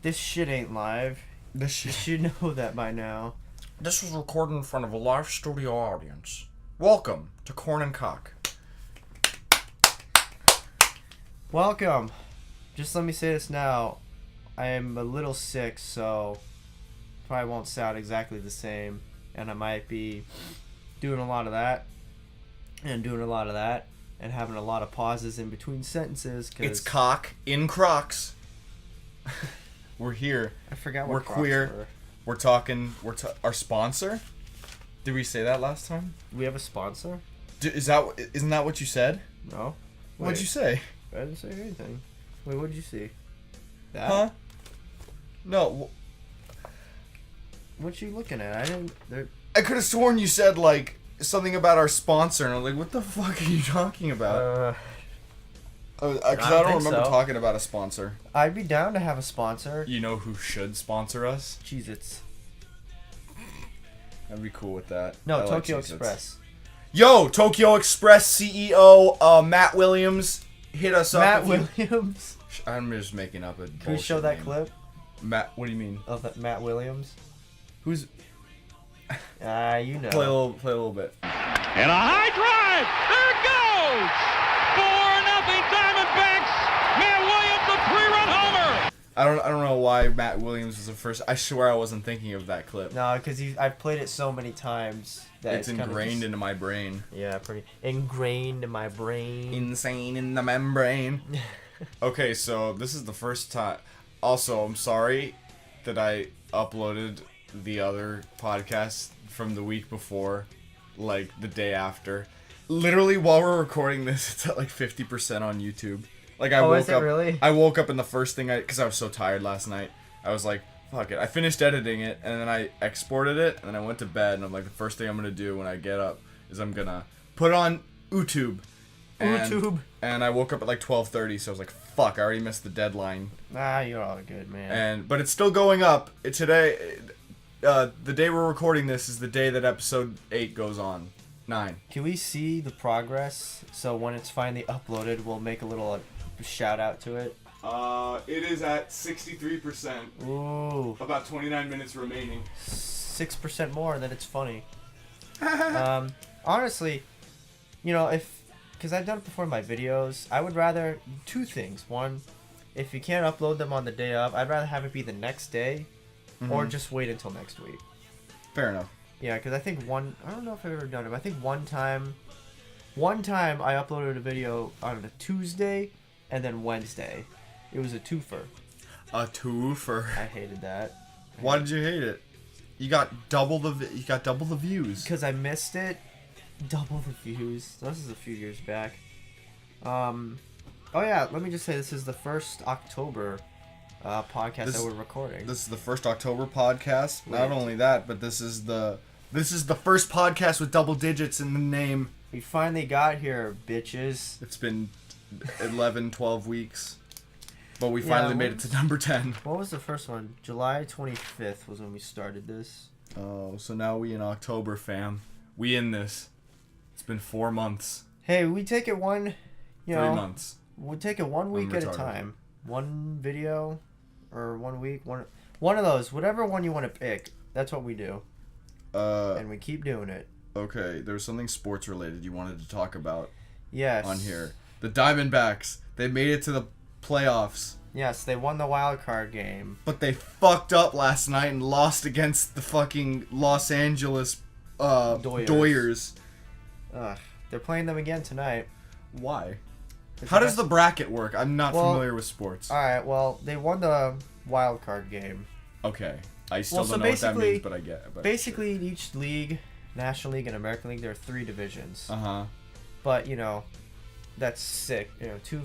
This shit ain't live. You should know that by now. This was recorded in front of a live studio audience. Welcome to Korn and Kock. Welcome. Just let me say this now. I am a little sick, so probably won't sound exactly the same. And I might be doing a lot of that. And doing a lot of that. And having a lot of pauses in between sentences. It's Kock in Crocs. We're here. I forgot what we're Crocs queer. were. We're talking. Our sponsor. Did we say that last time? We have a sponsor? Isn't that what you said? No. What'd you say? I didn't say anything. Wait, what did you see? That? Huh? No. What you looking at? I could have sworn you said like something about our sponsor, and I'm like, what the fuck are you talking about? Because I don't remember talking about a sponsor. I'd be down to have a sponsor. You know who should sponsor us? Cheez-Its. I'd be cool with that. No, I Tokyo like Cheez-Its. Express. Yo, Tokyo Express CEO Matt Williams hit us up. Matt Williams. I'm just making up a bullshit Can we show that name. clip? Matt, what do you mean? Of that Matt Williams? Who's? You know. Play a little bit. And a high drive. There it goes. 4-0 Diamondbacks. Matt Williams a three-run homer. I don't know why Matt Williams was the first. I swear I wasn't thinking of that clip. No, because I've played it so many times that It's ingrained into my brain. Yeah, pretty ingrained in my brain. Insane in the membrane. Okay, so this is the first time. Also, I'm sorry that I uploaded the other podcast from the week before, like the day after. Literally, while we're recording this, it's at like 50% on YouTube. Like I woke up. Really? I woke up and the first thing because I was so tired last night, I was like, fuck it. I finished editing it and then I exported it and then I went to bed and I'm like, the first thing I'm gonna do when I get up is I'm gonna put on YouTube. And I woke up at like 12:30, so I was like, fuck, I already missed the deadline. Nah, you're all good, man. But it's still going up. Today, the day we're recording this is the day that episode 8 goes on. 9. Can we see the progress? So when it's finally uploaded, we'll make a little shout out to it. It is at 63%. Ooh. About 29 minutes remaining. 6% more, and then it's funny. Honestly, you know, because I've done it before in my videos, I would rather two things. One, if you can't upload them on the day of, I'd rather have it be the next day, or just wait until next week. Fair enough. Yeah, because I think I don't know if I've ever done it, but I think one time I uploaded a video on a Tuesday and then Wednesday. It was a twofer. A twofer. I hated that. Why did you hate it? You got double the views. Because I missed it. Double the views. This is a few years back. Oh yeah, let me just say this is the first October podcast that we're recording. This is the first October podcast. Wait. Not only that, but this is the first podcast with double digits in the name. We finally got here, bitches. It's been 11, 12 weeks. But we finally made it to number 10. What was the first one? July 25th was when we started this. Oh, so now we in October, fam. We in this. It's been 4 months. Hey, we take it 3 months. We'll take it 1 week at a time. One video, or 1 week, one of those. Whatever one you want to pick, that's what we do. And we keep doing it. Okay, there was something sports related you wanted to talk about. Yes. On here. The Diamondbacks. They made it to the playoffs. Yes, they won the wild card game. But they fucked up last night and lost against the fucking Los Angeles Doyers. Ugh. They're playing them again tonight. Why? How does the bracket work? I'm not familiar with sports. Alright, well, they won the wild card game. Okay. I still don't know what that means, but I get it. Basically, in each league, National League and American League, there are 3 divisions. Uh-huh. But, that's 6. 2,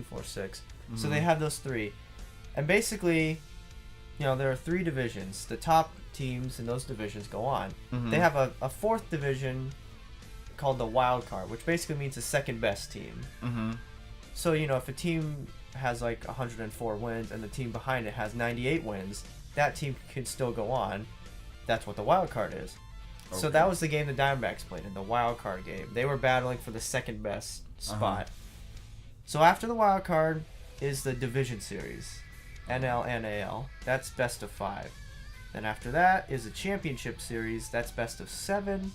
4, 6. So they have those 3. And basically, there are 3 divisions. The top teams in those divisions go on. They have a 4th division called the wild card, which basically means the second best team. So, if a team has like 104 wins and the team behind it has 98 wins, that team can still go on. That's what the wild card is. Okay. So that was the game the Diamondbacks played in, the wild card game. They were battling for the second best spot. So after the wild card is the division series. NL, NAL. That's best of 5. Then after that is a championship series. That's best of 7.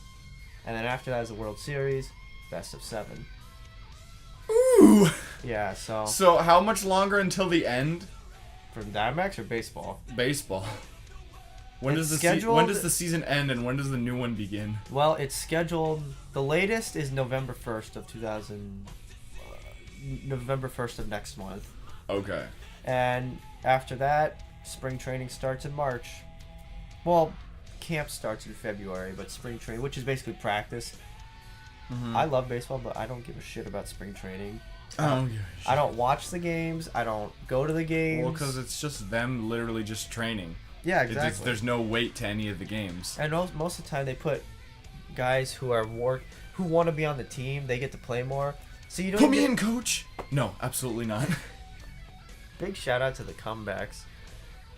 And then after that is a World Series. Best of 7. Ooh. Yeah, so... So how much longer until the end? For Diamondbacks or baseball? Baseball. When does the season end and when does the new one begin? Well, it's scheduled... The latest is November 1st of November 1st of next month. Okay. And after that, spring training starts in March. Well, camp starts in February, but spring training, which is basically practice. I love baseball, but I don't give a shit about spring training. I don't watch the games. I don't go to the games. Well, because it's just them literally just training. Yeah, exactly. There's no weight to any of the games. And most of the time they put guys who want to be on the team. They get to play more. So you don't put me in, coach. No, absolutely not. Big shout out to the comebacks.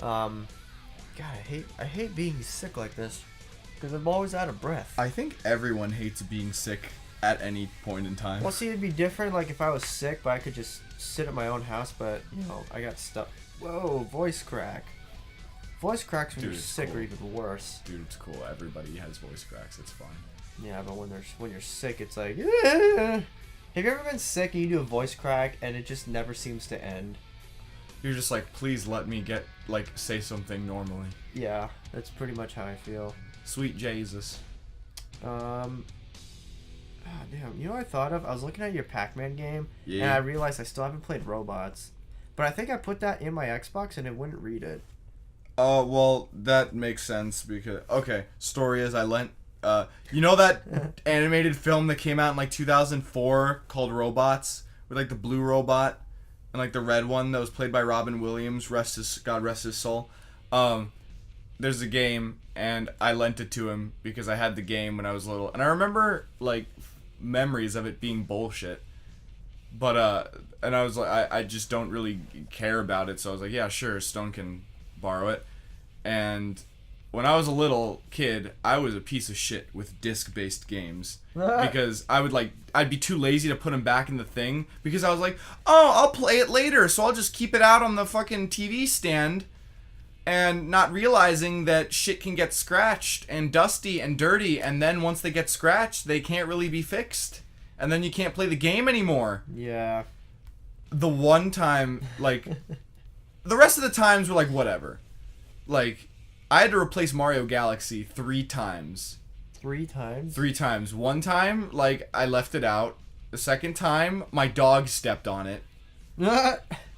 God, I hate being sick like this because I'm always out of breath. I think everyone hates being sick at any point in time. Well, see, it'd be different like if I was sick, but I could just sit at my own house. But I got stuck. Whoa, voice crack. Voice cracks when you're sick are even worse. Dude, it's cool. Everybody has voice cracks. It's fun. Yeah, but when you're sick, it's like. Have you ever been sick and you do a voice crack and it just never seems to end? You're just like, please let me say something normally. Yeah, that's pretty much how I feel. Sweet Jesus. Damn. You know what I thought of? I was looking at your Pac-Man game, yeah. And I realized I still haven't played Robots. But I think I put that in my Xbox and it wouldn't read it. Oh, well, that makes sense because... Okay, story is I lent... you know that animated film that came out in, 2004 called Robots? With, the blue robot and, the red one that was played by Robin Williams, God rest his soul. There's a game, and I lent it to him because I had the game when I was little. And I remember, memories of it being bullshit. But, and I was like, I just don't really care about it, so I was like, yeah, sure, Stone can borrow it. And when I was a little kid, I was a piece of shit with disc-based games because I'd be too lazy to put them back in the thing because I was like, oh, I'll play it later, so I'll just keep it out on the fucking TV stand, and not realizing that shit can get scratched and dusty and dirty, and then once they get scratched, they can't really be fixed, and then you can't play the game anymore. Yeah. The one time, the rest of the times were whatever. I had to replace Mario Galaxy 3 times. 3 times? 3 times. One time, I left it out. The second time, my dog stepped on it.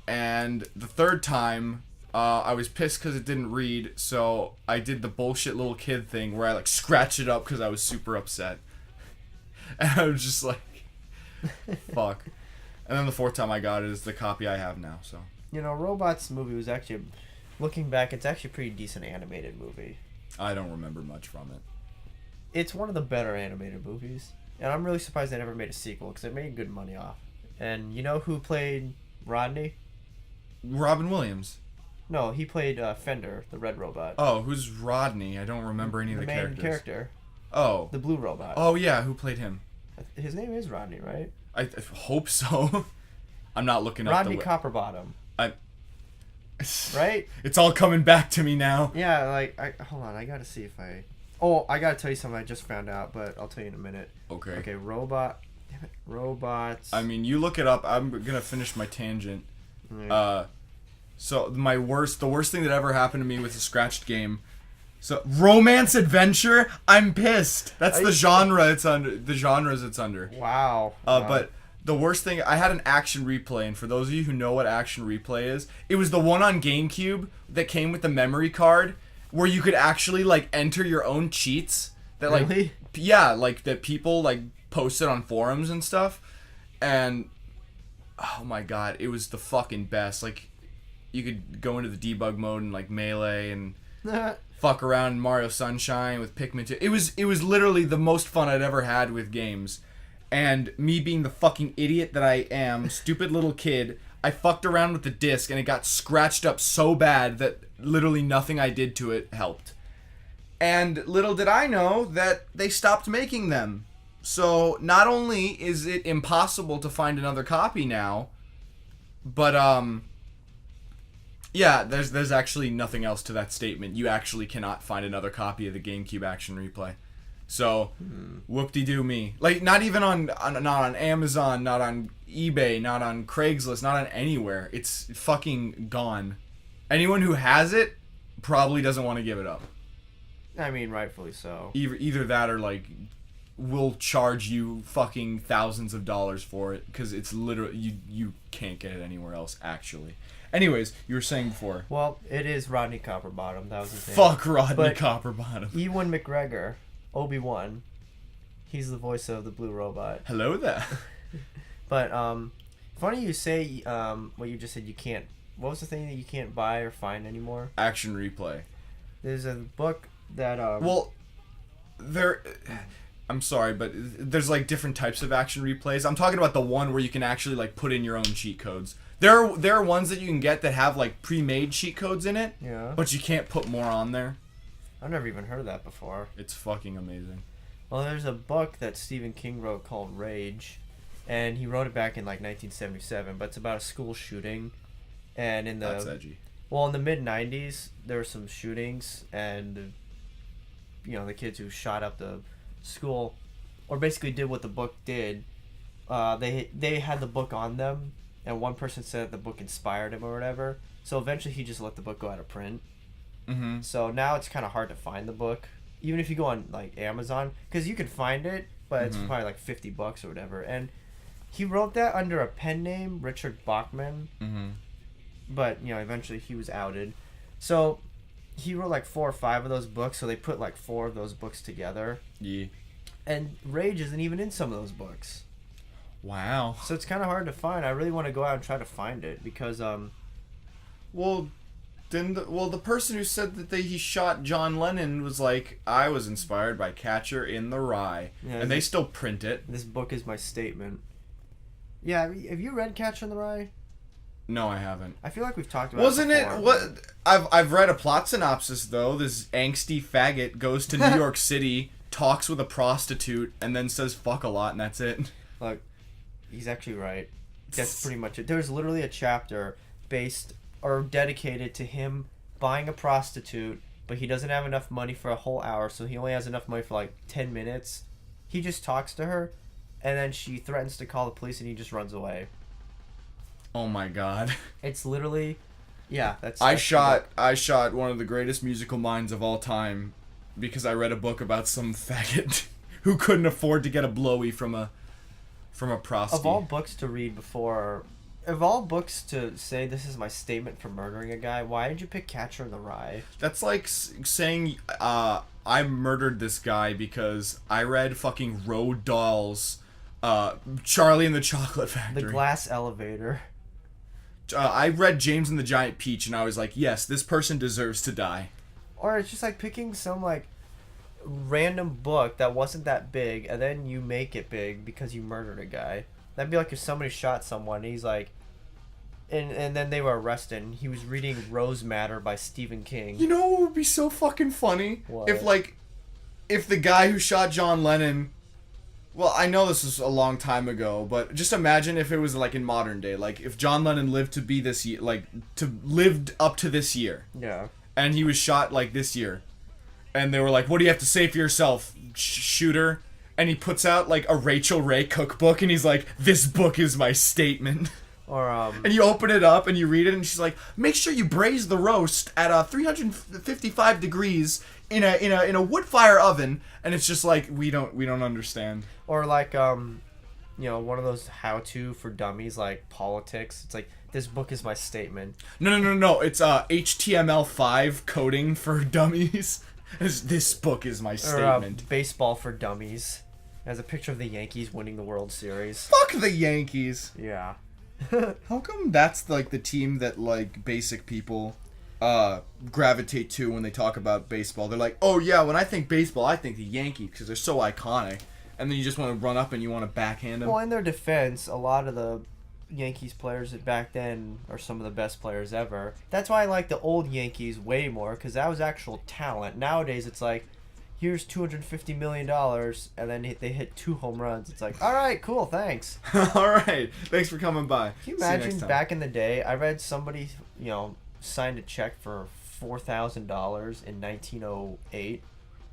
And the third time, I was pissed because it didn't read, so I did the bullshit little kid thing where I, scratched it up because I was super upset. And I was just fuck. And then the 4th time I got it is the copy I have now, so. Robots movie was actually... Looking back, it's actually a pretty decent animated movie. I don't remember much from it. It's one of the better animated movies. And I'm really surprised they never made a sequel, because it made good money off. And you know who played Rodney? Robin Williams. No, he played Fender, the red robot. Oh, who's Rodney? I don't remember any of the characters. The main character. Oh. The blue robot. Oh, yeah, who played him? His name is Rodney, right? I hope so. I'm not looking up Rodney Copperbottom. Right? It's all coming back to me now. Yeah, hold on, I gotta see if I... Oh, I gotta tell you something I just found out, but I'll tell you in a minute. Okay. Okay, robots. I mean, you look it up. I'm gonna finish my tangent. Right. So the worst thing that ever happened to me with a scratched game. So romance adventure. I'm pissed. That's the genre it's under. The genres it's under. Wow. But the worst thing, I had an action replay, and for those of you who know what action replay is, it was the one on GameCube that came with the memory card, where you could actually enter your own cheats. That really? Yeah, that people posted on forums and stuff, and oh my god, it was the fucking best. You could go into the debug mode and Melee and fuck around in Mario Sunshine with Pikmin 2. It was literally the most fun I'd ever had with games. And me being the fucking idiot that I am, stupid little kid, I fucked around with the disc and it got scratched up so bad that literally nothing I did to it helped. And little did I know that they stopped making them. So not only is it impossible to find another copy now, but Yeah, there's actually nothing else to that statement. You actually cannot find another copy of the GameCube Action Replay. So, whoop-de-doo me. Like, not even not on Amazon, not on eBay, not on Craigslist, not on anywhere. It's fucking gone. Anyone who has it probably doesn't want to give it up. I mean, rightfully so. Either that or, like, will charge you fucking thousands of dollars for it, because it's literally, you can't get it anywhere else, actually. Anyways, you were saying before. Well, it is Rodney Copperbottom. That was his name. Fuck Rodney But Copperbottom. Ewan McGregor, Obi-Wan, he's the voice of the Blue Robot. Hello there. But funny you say what you just said. You can't. What was the thing that you can't buy or find anymore? Action Replay. There's a book that Well, I'm sorry, but there's like different types of action replays. I'm talking about the one where you can actually like put in your own cheat codes. There are ones that you can get that have like pre-made cheat codes in it. Yeah. But you can't put more on there. I've never even heard of that before. It's fucking amazing. Well, there's a book that Stephen King wrote called Rage, and he wrote it back in like 1977. But it's about a school shooting, and in the That's edgy. Well, in the mid 90s, there were some shootings, and the kids who shot up the school, or basically did what the book did. They had the book on them, and one person said that the book inspired him or whatever. So eventually, he just let the book go out of print. Mm-hmm. So now it's kind of hard to find the book, even if you go on like Amazon, because you can find it, but it's probably like $50 or whatever. And he wrote that under a pen name, Richard Bachman. Mm-hmm. But eventually he was outed. So he wrote like 4 or 5 of those books. So they put like 4 of those books together. Yeah. And Rage isn't even in some of those books. Wow. So it's kind of hard to find. I really want to go out and try to find it because Well, the person who said that he shot John Lennon was like, I was inspired by Catcher in the Rye. Yeah, and they still print it. This book is my statement. Yeah, have you read Catcher in the Rye? No, I haven't. I feel like we've talked about Wasn't it it before. what I've read a plot synopsis though. This angsty faggot goes to New York City, talks with a prostitute, and then says fuck a lot, and that's it. Look, he's actually right. That's pretty much it. There's literally a chapter based or dedicated to him buying a prostitute, but he doesn't have enough money for a whole hour, so he only has enough money for like 10 minutes. He just talks to her, and then she threatens to call the police, and he just runs away. Oh my god. It's literally, yeah. I shot one of the greatest musical minds of all time because I read a book about some faggot who couldn't afford to get a blowy from a prostitute. Of all books to read before, of all books to say this is my statement for murdering a guy, why did you pick Catcher in the Rye? That's like saying I murdered this guy because I read fucking Roald Dahl's Charlie and the Chocolate Factory. The Glass Elevator. I read James and the Giant Peach, and I was like, yes, this person deserves to die. Or it's just like picking some like random book that wasn't that big, and then you make it big because you murdered a guy. That'd be like if somebody shot someone, and he's like, and then they were arrested, and he was reading Rose Matter by Stephen King. You know what would be so fucking funny? What? If the guy who shot John Lennon... Well, I know this was a long time ago, but just imagine if it was like in modern day, like if John Lennon lived to be this year, lived up to this year. Yeah. And he was shot like this year. And they were like, what do you have to say for yourself, shooter? And he puts out like a Rachel Ray cookbook, and he's like, this book is my statement. Or And you open it up and you read it, and she's like, make sure you braise the roast at 355 degrees in a wood fire oven. And it's just like, we don't understand. Or like one of those how-to for dummies like politics. It's like, this book is my statement. No. It's HTML5 coding for dummies. This book is my statement. Or baseball for dummies. It has a picture of the Yankees winning the World Series. Fuck the Yankees. Yeah. How come that's like the team that like basic people gravitate to when they talk about baseball? They're like, oh yeah, when I think baseball, I think the Yankees because they're so iconic. And then you just want to run up and you want to backhand them. Well, in their defense, a lot of the Yankees players back then are some of the best players ever. That's why I like the old Yankees way more, because that was actual talent. Nowadays, it's like, here's $250 million, and then they hit 2 home runs. It's like, all right, cool, thanks. All right, thanks for coming by. Can you imagine back in the day, I read somebody, signed a check for $4,000 in 1908.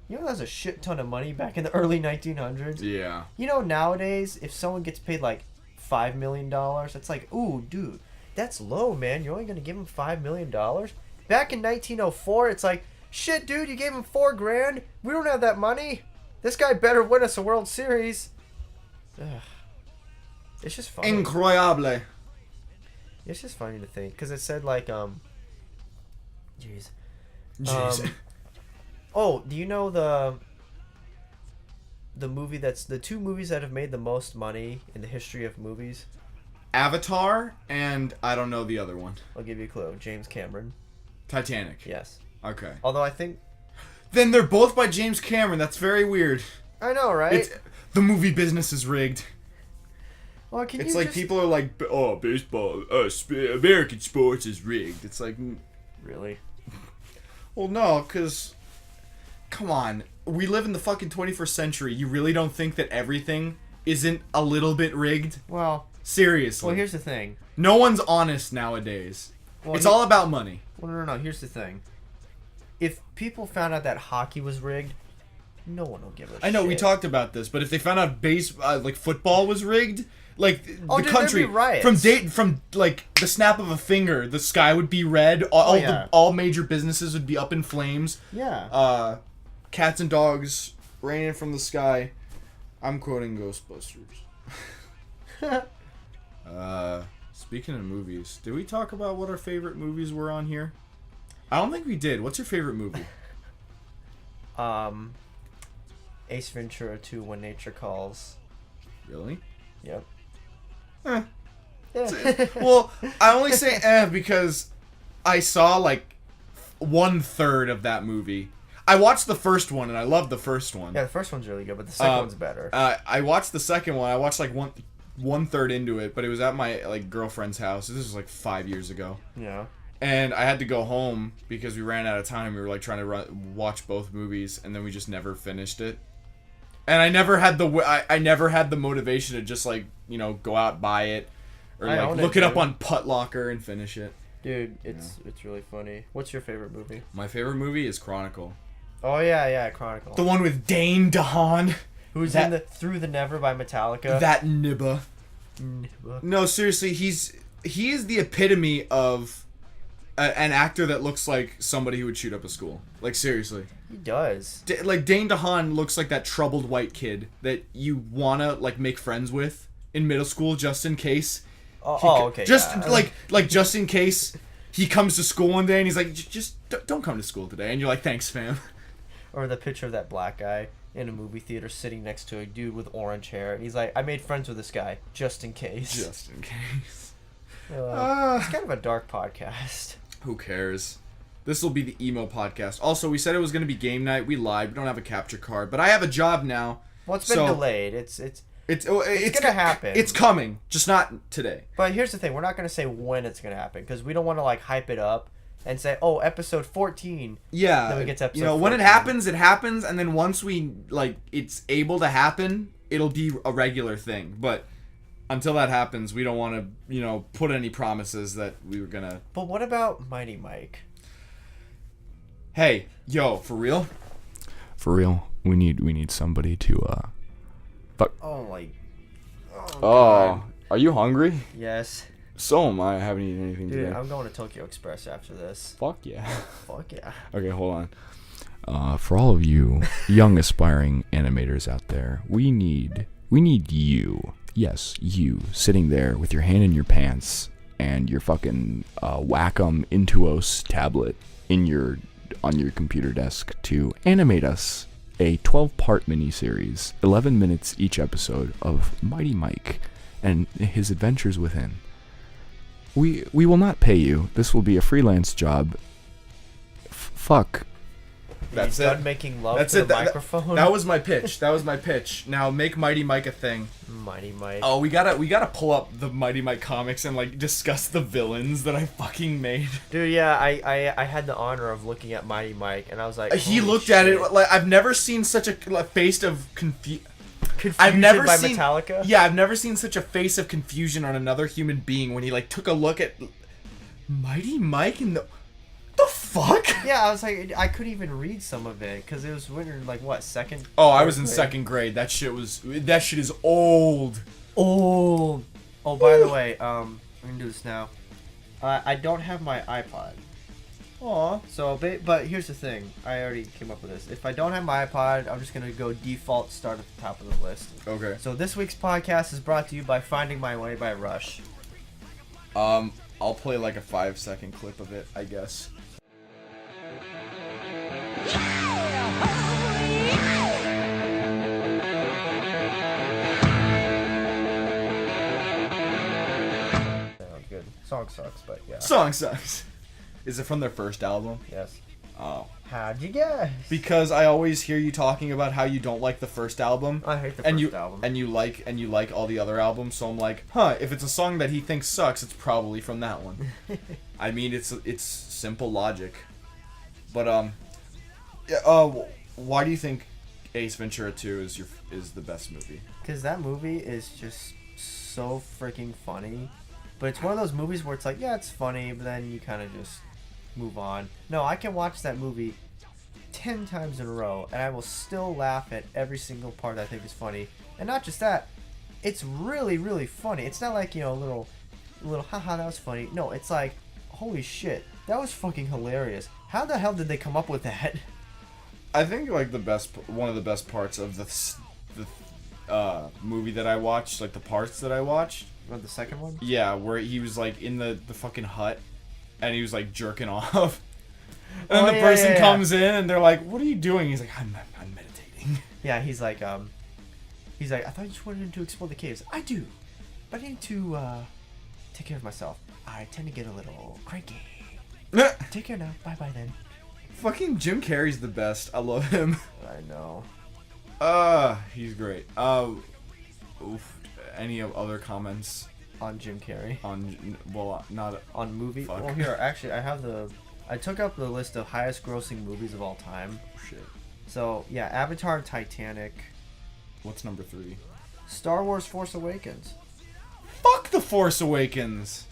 You know that's a shit ton of money back in the early 1900s? Yeah. You know, nowadays, if someone gets paid like $5 million, it's like, ooh, dude, that's low, man. You're only going to give him $5 million? Back in 1904, it's like, shit, dude, you gave him $4,000? We don't have that money. This guy better win us a World Series. Ugh. It's just funny. Incroyable. It's just funny to think, because it said like, jeez. Jeez. Oh, do you know the movie that's the two movies that have made the most money in the history of movies? Avatar and I don't know the other one. I'll give you a clue. James Cameron. Titanic. Yes. Okay. Although I think... Then they're both by James Cameron. That's very weird. I know, right? The movie business is rigged. Well, can It's you like just... people are like, oh, baseball, American sports is rigged. It's like... Really? Well, no, because... Come on. We live in the fucking 21st century. You really don't think that everything isn't a little bit rigged? Well... Seriously. Well, here's the thing. No one's honest nowadays. Well, it's all about money. Well, no. Here's the thing. If people found out that hockey was rigged, no one will give a shit. I know, we talked about this, but if they found out like football was rigged, like the country there'd be riots. from like the snap of a finger, the sky would be red. All major businesses would be up in flames. Yeah. Cats and dogs raining from the sky. I'm quoting Ghostbusters. Speaking of movies, did we talk about what our favorite movies were on here? I don't think we did. What's your favorite movie? Ace Ventura 2: When Nature Calls. Really? Yep. Eh. Yeah. Well, I only say because I saw like 1/3 of that movie. I watched the first one and I loved the first one. Yeah, the first one's really good, but the second one's better. I watched the second one. I watched like 1/3 into it, but it was at my like girlfriend's house. This was like 5 years ago. Yeah. And I had to go home because we ran out of time. We were like trying to watch both movies, and then we just never finished it. And I never had I never had the motivation to just like go out, buy it, or like look it up on Putlocker and finish it. Dude, it's really funny. What's your favorite movie? My favorite movie is Chronicle. Oh yeah, Chronicle. The one with Dane DeHaan. Who's in the Through the Never by Metallica. That nibba. No, seriously, he is the epitome of an actor that looks like somebody who would shoot up a school. Like, seriously. He does. Like, Dane DeHaan looks like that troubled white kid that you wanna, like, make friends with in middle school just in case. Okay. Just, like, just in case he comes to school one day and he's like, just don't come to school today. And you're like, thanks, fam. Or the picture of that black guy in a movie theater sitting next to a dude with orange hair. And he's like, I made friends with this guy just in case. Just in case. It's kind of a dark podcast. Who cares? This will be the emo podcast. Also, we said it was going to be game night. We lied. We don't have a capture card. But I have a job now. Well, it's been delayed. It's going to happen. It's coming. Just not today. But here's the thing. We're not going to say when it's going to happen. Because we don't want to, like, hype it up and say, oh, episode 14. Yeah. Then we get to episode 14. When it happens, it happens. And then once we, like, it's able to happen, it'll be a regular thing. But until that happens, we don't want to, put any promises that we were going to... But what about Mighty Mike? Hey, yo, for real? For real, we need somebody to, fuck. Oh, are you hungry? yes. So am I. I haven't eaten anything Dude, today. I'm going to Tokyo Express after this. Fuck yeah. Fuck yeah. Okay, hold on. For all of you young aspiring animators out there, we need you. Yes, you sitting there with your hand in your pants and your fucking Wacom Intuos tablet on your computer desk to animate us a 12-part miniseries, 11 minutes each episode of Mighty Mike and his adventures within. We will not pay you. This will be a freelance job. Fuck. That's it. Making love to the microphone. That was my pitch. Now make Mighty Mike a thing. Mighty Mike. Oh, we gotta pull up the Mighty Mike comics and like discuss the villains that I fucking made. Dude, yeah, I had the honor of looking at Mighty Mike and I was like, he looked at it like I've never seen such a face of confusion. Metallica? Yeah, I've never seen such a face of confusion on another human being when he like took a look at Mighty Mike and fuck? Yeah, I was like, I couldn't even read some of it because it was winter, like what, second? Oh, I was in grade? second grade. That shit is old. Old. Oh, by the way, we're gonna do this now. I don't have my iPod. Aw. So, but here's the thing. I already came up with this. If I don't have my iPod, I'm just gonna go default start at the top of the list. Okay. So this week's podcast is brought to you by "Finding My Way" by Rush. I'll play like a 5-second clip of it, I guess. Sounds good. Song sucks, but yeah. Song sucks. Is it from their first album? Yes. Oh. How'd you guess? Because I always hear you talking about how you don't like the first album. I hate the and first you, album. And you like all the other albums, so I'm like, if it's a song that he thinks sucks, it's probably from that one. I mean, it's simple logic. But why do you think Ace Ventura 2 is the best movie? Because that movie is just so freaking funny. But it's one of those movies where it's like, yeah, it's funny, but then you kind of just move on. No, I can watch that movie 10 times in a row, and I will still laugh at every single part I think is funny. And not just that, it's really, really funny. It's not like, a little haha, that was funny. No, it's like, holy shit, that was fucking hilarious. How the hell did they come up with that? I think like one of the best parts of the movie that I watched, like the parts that I watched. What, the second one? Yeah, where he was like in the fucking hut, and he was like jerking off. And then the person comes in, and they're like, "What are you doing?" He's like, "I'm meditating." Yeah, he's like, I thought you just wanted to explore the caves. I do, but I need to take care of myself. I tend to get a little cranky. Take care now. Bye bye then. Fucking Jim Carrey's the best. I love him. I know. He's great. Oof. Any other comments On Jim Carrey? Not on movie? Fuck. Well, here, actually, I took up the list of highest grossing movies of all time. Shit. So, yeah, Avatar, Titanic. What's number 3? Star Wars Force Awakens. Fuck The Force Awakens.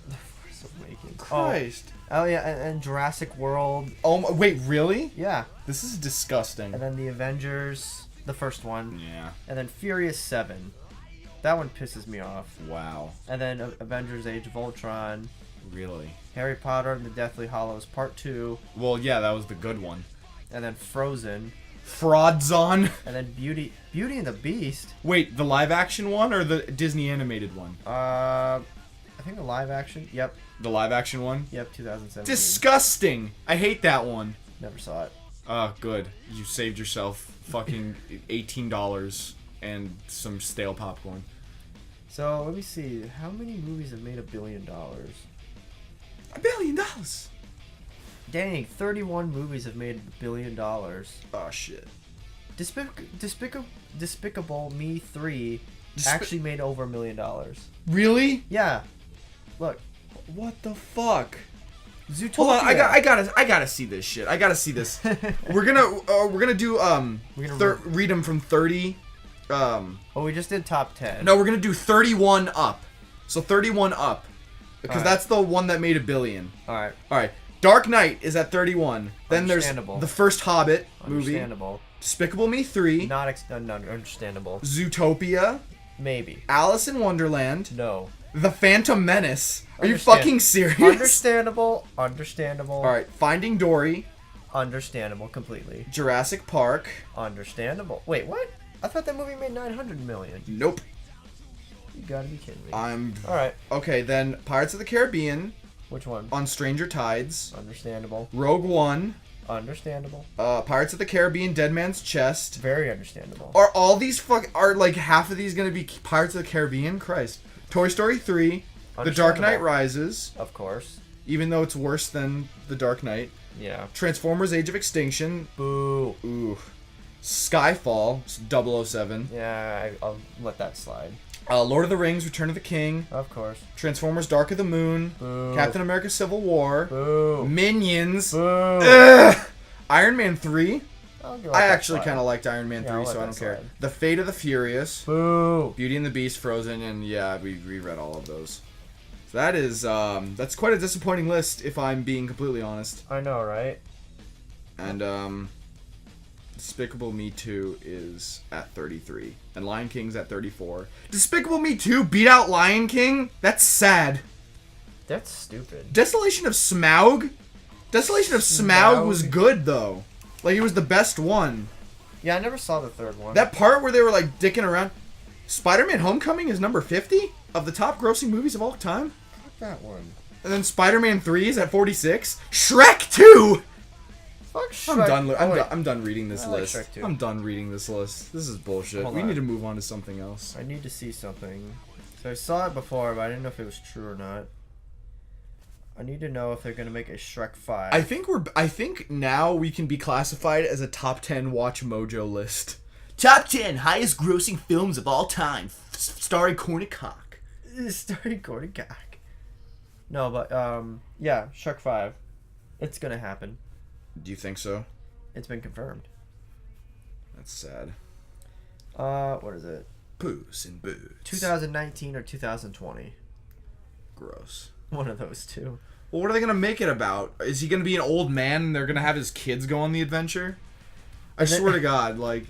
The Force Awakens. Christ. Oh yeah, and Jurassic World. Oh, wait, really? Yeah. This is disgusting. And then the Avengers, the first one. Yeah. And then Furious 7. That one pisses me off. Wow. And then Avengers Age of Ultron. Really? Harry Potter and the Deathly Hallows Part 2. Well, yeah, that was the good one. And then Frozen. Fraudzon. And then Beauty and the Beast. Wait, the live action one or the Disney animated one? I think the live action. Yep. The live action one? Yep, 2017. Disgusting. I hate that one. Never saw it. Oh, good. You saved yourself fucking $18 and some stale popcorn. So, let me see. How many movies have made $1 billion? $1 billion? Dang, 31 movies have made $1 billion. Oh, shit. Despicable Me 3 actually made over $1 million. Really? Yeah. Look. What the fuck? Zootopia. Hold on, I gotta see this shit. I gotta see this. we're gonna do read them from 30. Oh, we just did top 10. No, we're gonna do 31 up. So 31 up, because All right. that's the one that made $1 billion. All right. Dark Knight is at 31. Then there's the first Hobbit movie. Understandable. Despicable Me 3. Not understandable. Zootopia. Maybe. Alice in Wonderland. No. The Phantom Menace. Are you fucking serious? Understandable. All right. Finding Dory. Understandable completely. Jurassic Park. Understandable. Wait, what? I thought that movie made $900 million. Nope. You gotta be kidding me. All right. Okay, then Pirates of the Caribbean. Which one? On Stranger Tides. Understandable. Rogue One. Understandable. Pirates of the Caribbean, Dead Man's Chest. Very understandable. Are all these are like half of these gonna be Pirates of the Caribbean? Christ. Toy Story 3. The Dark Knight Rises. Of course. Even though it's worse than The Dark Knight. Yeah. Transformers Age of Extinction. Boo. Ooh. Skyfall. 007. Yeah, I'll let that slide. Lord of the Rings, Return of the King. Of course. Transformers Dark of the Moon. Boo. Captain America Civil War. Boo. Minions. Boo. Ugh. Iron Man 3. I actually kind of liked Iron Man 3, so I don't care. The Fate of the Furious. Boo. Beauty and the Beast, Frozen, and yeah, we reread all of those. So that is that's quite a disappointing list, if I'm being completely honest. I know, right? And Despicable Me 2 is at 33, and Lion King's at 34. Despicable Me 2 beat out Lion King? That's sad. That's stupid. Desolation of Smaug? Desolation of Smaug was good, though. Like, it was the best one. Yeah, I never saw the third one. That part where they were, like, dicking around. Spider-Man Homecoming is number 50 of the top grossing movies of all time. Fuck that one. And then Spider-Man 3 is at 46. Shrek 2! Fuck Shrek. I'm done reading this I like list. Shrek 2. I'm done reading this list. This is bullshit. Hold We on. need to move on to something else. I need to see something. So I saw it before, but I didn't know if it was true or not. I need to know if they're gonna make a Shrek 5. I think now we can be classified as a top 10 Watch Mojo list. Top 10 highest grossing films of all time, starring Korn and Kock. Starring Korn and Kock. No, but yeah, Shrek 5. It's gonna happen. Do you think so? It's been confirmed. That's sad. What is it? Puss in Boots. 2019 or 2020? Gross. One of those two. Well, what are they gonna make it about? Is he gonna be an old man and they're gonna have his kids go on the adventure? I swear to God, like.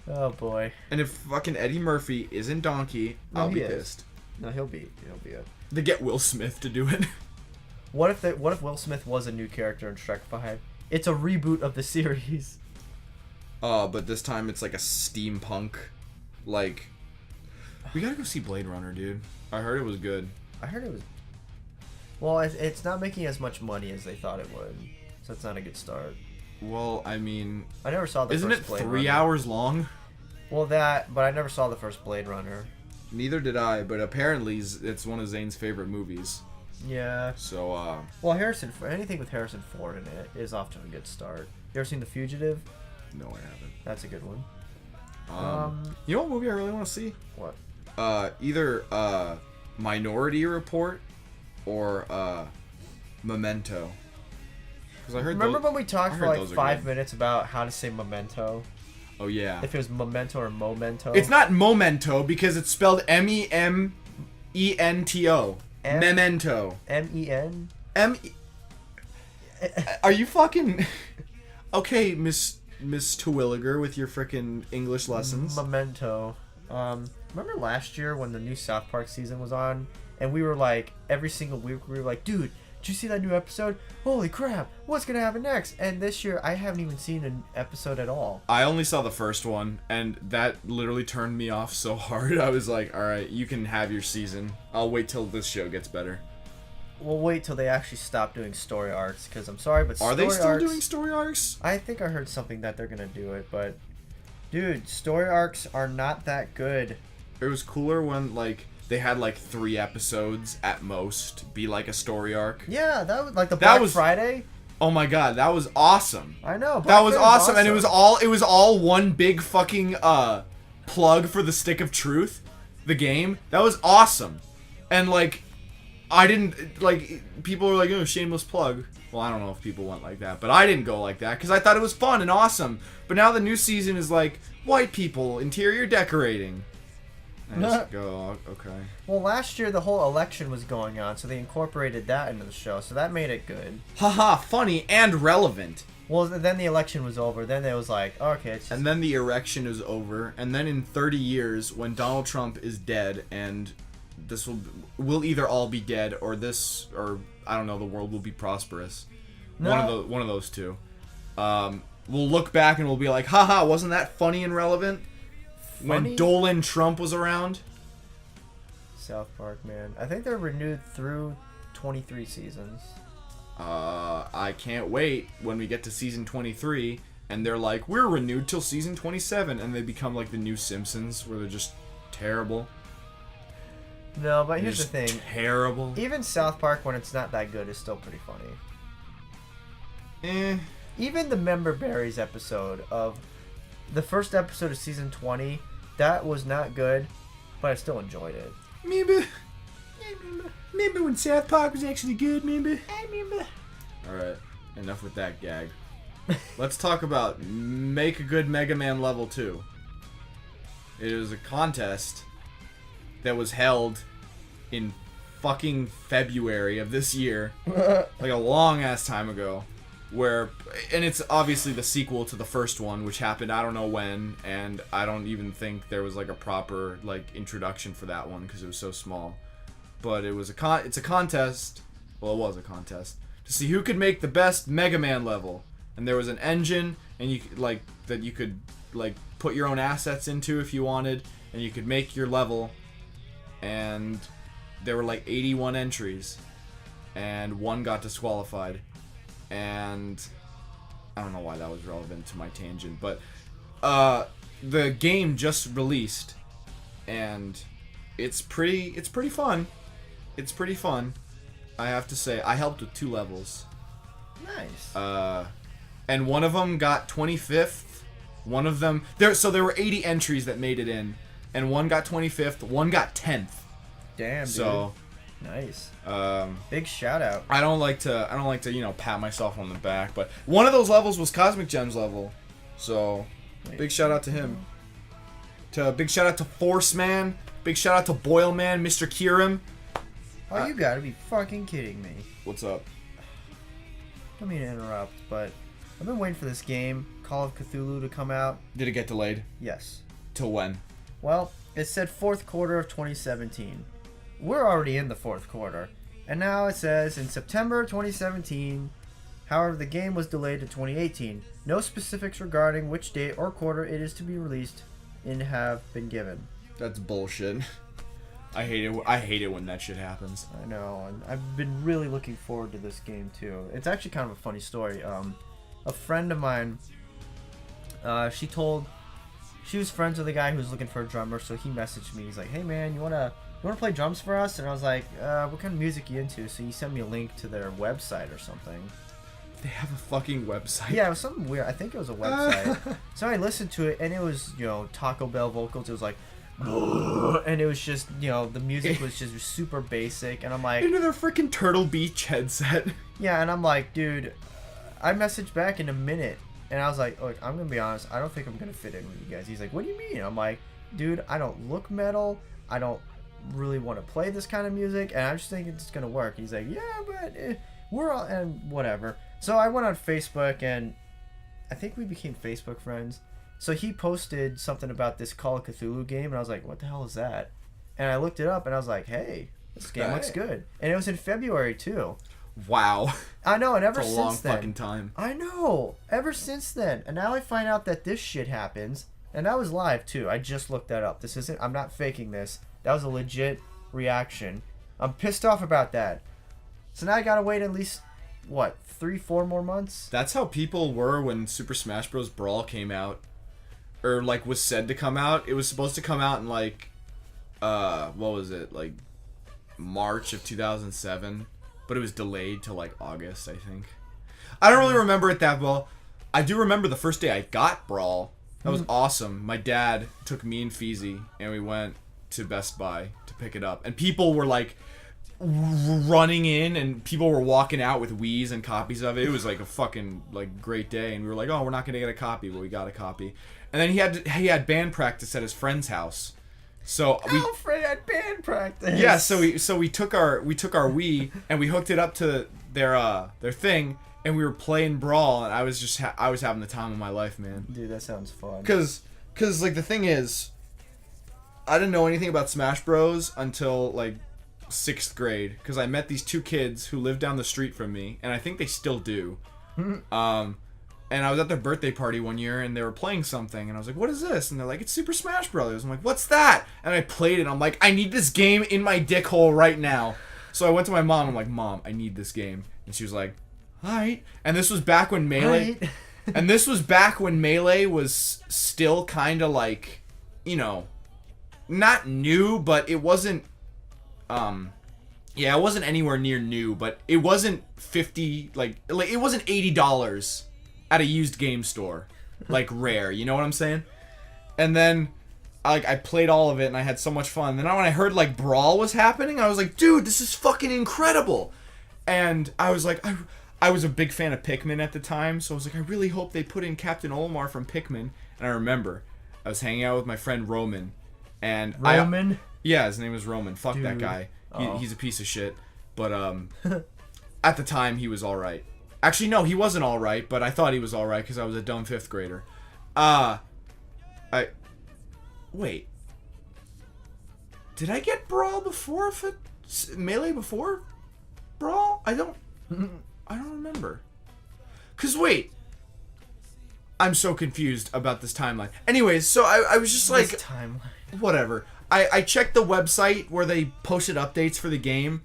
Oh boy. And if fucking Eddie Murphy isn't Donkey, No, I'll he be is. pissed. No, he'll be it. They get Will Smith to do it. What if Will Smith was a new character in Shrek 5? It's a reboot of the series. But this time it's like a steampunk, like. We gotta go see Blade Runner, dude. I heard it was good. I heard it was. Well, it's not making as much money as they thought it would, so it's not a good start. Well, I mean, I never saw the isn't first it Blade 3 Runner. hours long? Well, but I never saw the first Blade Runner. Neither did I, but apparently it's one of Zane's favorite movies. Yeah. So, Well, anything with Harrison Ford in it is off to a good start. You ever seen The Fugitive? no, I haven't. That's a good one. You know what movie I really want to see? What? Either Minority Report or Memento. Because I heard. Remember when we talked I for heard like those are 5 good. minutes about how to say memento? Oh yeah. If it was memento or momento? It's not Momento because it's spelled MEMENTO. Memento. M-E-N? Are you fucking okay, Miss Terwilliger, with your frickin' English lessons? Memento. Remember last year when the new South Park season was on, and we were like, every single week we were like, dude, did you see that new episode? Holy crap, what's gonna happen next? And this year I haven't even seen an episode at all. I only saw the first one, and that literally turned me off so hard. I was like, alright, you can have your season. I'll wait till this show gets better. We'll wait till they actually stop doing story arcs, because I'm sorry, but Are story they still arcs, doing story arcs? I think I heard something that they're gonna do it, but dude, story arcs are not that good. It was cooler when, like, they had, like, 3 episodes at most be, like, a story arc. Yeah, that was like the Black Friday. Oh my god, that was awesome. I know. That Black was Friday awesome, and it was all one big fucking plug for the Stick of Truth, the game. That was awesome. And like I didn't like people were like, "Oh, shameless plug." Well, I don't know if people went like that, but I didn't go like that cuz I thought it was fun and awesome. But now the new season is like white people interior decorating. I just go, okay. Well, last year the whole election was going on, so they incorporated that into the show, so that made it good. Haha, funny and relevant. Well, then the election was over. Then it was like, okay, it's just... And then the erection is over. And then in 30 years, when Donald Trump is dead, and this will either all be dead, or or I don't know, the world will be prosperous. No. One of those two. We'll look back and we'll be like, haha, wasn't that funny and relevant? Funny? When Dolan Trump was around. South Park, man. I think they're renewed through 23 seasons. I can't wait when we get to season 23 and they're like, we're renewed till season 27, and they become like the new Simpsons where they're just terrible. No, but here's the They're thing. just terrible. Even South Park, when it's not that good, is still pretty funny. Even the Member Berries episode of the first episode of season 20, that was not good, but I still enjoyed it. Remember when South Park was actually good, remember? I remember. Alright, enough with that gag. Let's talk about Make a Good Mega Man Level 2. It was a contest that was held in fucking February of this year, like a long ass time ago, and it's obviously the sequel to the first one, which happened I don't know when, and I don't even think there was like a proper like introduction for that one because it was so small. But it was it's a contest. Well, it was a contest to see who could make the best Mega Man level, and there was an engine, and you could put your own assets into if you wanted, and you could make your level, and there were like 81 entries, and one got disqualified, and I don't know why that was relevant to my tangent, but the game just released, and it's pretty fun. It's pretty fun, I have to say. I helped with 2 levels. Nice. And one of them got 25th. One of them there were 80 entries that made it in, and one got 25th, one got 10th. Damn, dude. So nice. Big shout out. I don't like to pat myself on the back, but one of those levels was Cosmic Gems level. So big shout out to him. Big shout out to Force Man. Big shout out to Boyle Man, Mr. Kirim. Oh, you gotta be fucking kidding me. What's up? Don't mean to interrupt, but I've been waiting for this game, Call of Cthulhu, to come out. Did it get delayed? Yes. Till when? Well, it said 4th quarter of 2017. We're already in the 4th quarter. And now it says in September 2017. However, the game was delayed to 2018. No specifics regarding which date or quarter it is to be released in have been given. That's bullshit. I hate it when that shit happens. I know, and I've been really looking forward to this game too. It's actually kind of a funny story. A friend of mine, she was friends with a guy who was looking for a drummer, so he messaged me. He's like, "Hey man, you wanna play drums for us?" And I was like, "What kind of music are you into?" So he sent me a link to their website or something. They have a fucking website. Yeah, it was something weird. I think it was a website. So I listened to it, and it was Taco Bell vocals. It was like. And it was just, the music was just super basic, and I'm like... Into their freaking Turtle Beach headset. Yeah, and I'm like, dude, I messaged back in a minute, and I was like, look, I'm going to be honest, I don't think I'm going to fit in with you guys. He's like, what do you mean? I'm like, dude, I don't look metal, I don't really want to play this kind of music, and I'm just thinking it's going to work. He's like, yeah, but we're all... and whatever. So I went on Facebook, and I think we became Facebook friends. So he posted something about this Call of Cthulhu game, and I was like, what the hell is that? And I looked it up, and I was like, hey, this game looks good. And it was in February, too. Wow. I know, and ever That's since a long then... fucking time. I know. Ever since then. And now I find out that this shit happens, and that was live, too. I just looked that up. I'm not faking this. That was a legit reaction. I'm pissed off about that. So now I gotta wait at least, 3-4 more months? That's how people were when Super Smash Bros. Brawl came out. Or, was said to come out. It was supposed to come out in, what was it? March of 2007. But it was delayed to, August, I think. I don't really remember it that well. I do remember the first day I got Brawl. That was awesome. My dad took me and Feezy, and we went to Best Buy to pick it up. And people were, running in, and people were walking out with Wiis and copies of it. It was, a fucking, great day. And we were like, oh, we're not going to get a copy, but we got a copy. And then he had band practice at his friend's house. So Alfred had band practice. Yeah, so we took our Wii and we hooked it up to their thing, and we were playing Brawl, and I was having the time of my life, man. Dude, that sounds fun. Cause the thing is, I didn't know anything about Smash Bros until 6th grade, because I met these 2 kids who lived down the street from me, and I think they still do. And I was at their birthday party one year, and they were playing something, and I was like, what is this? And they're like, it's Super Smash Brothers. I'm like, what's that? And I played it, and I'm like, I need this game in my dick hole right now. So I went to my mom, I'm like, Mom, I need this game. And she was like, alright. And this was back when Melee... and this was back when Melee was still kind of not new, but it wasn't... it wasn't anywhere near new, but it wasn't $50... it wasn't $80... at a used game store, rare, you know what I'm saying? And then, I played all of it, and I had so much fun. Then when I heard, Brawl was happening, I was like, dude, this is fucking incredible! And I was like, I was a big fan of Pikmin at the time, so I was like, I really hope they put in Captain Olimar from Pikmin. And I remember, I was hanging out with my friend Roman, And Roman? Yeah, his name was Roman. Fuck Dude. that guy. Oh. He's a piece of shit. But at the time, he was all right. Actually, no, he wasn't all right, but I thought he was all right because I was a dumb 5th grader. Wait. Did I get Brawl before Melee before Brawl? I don't remember. Cause wait, I'm so confused about this timeline. Anyways, so I was just like, This timeline. Whatever. I checked the website where they posted updates for the game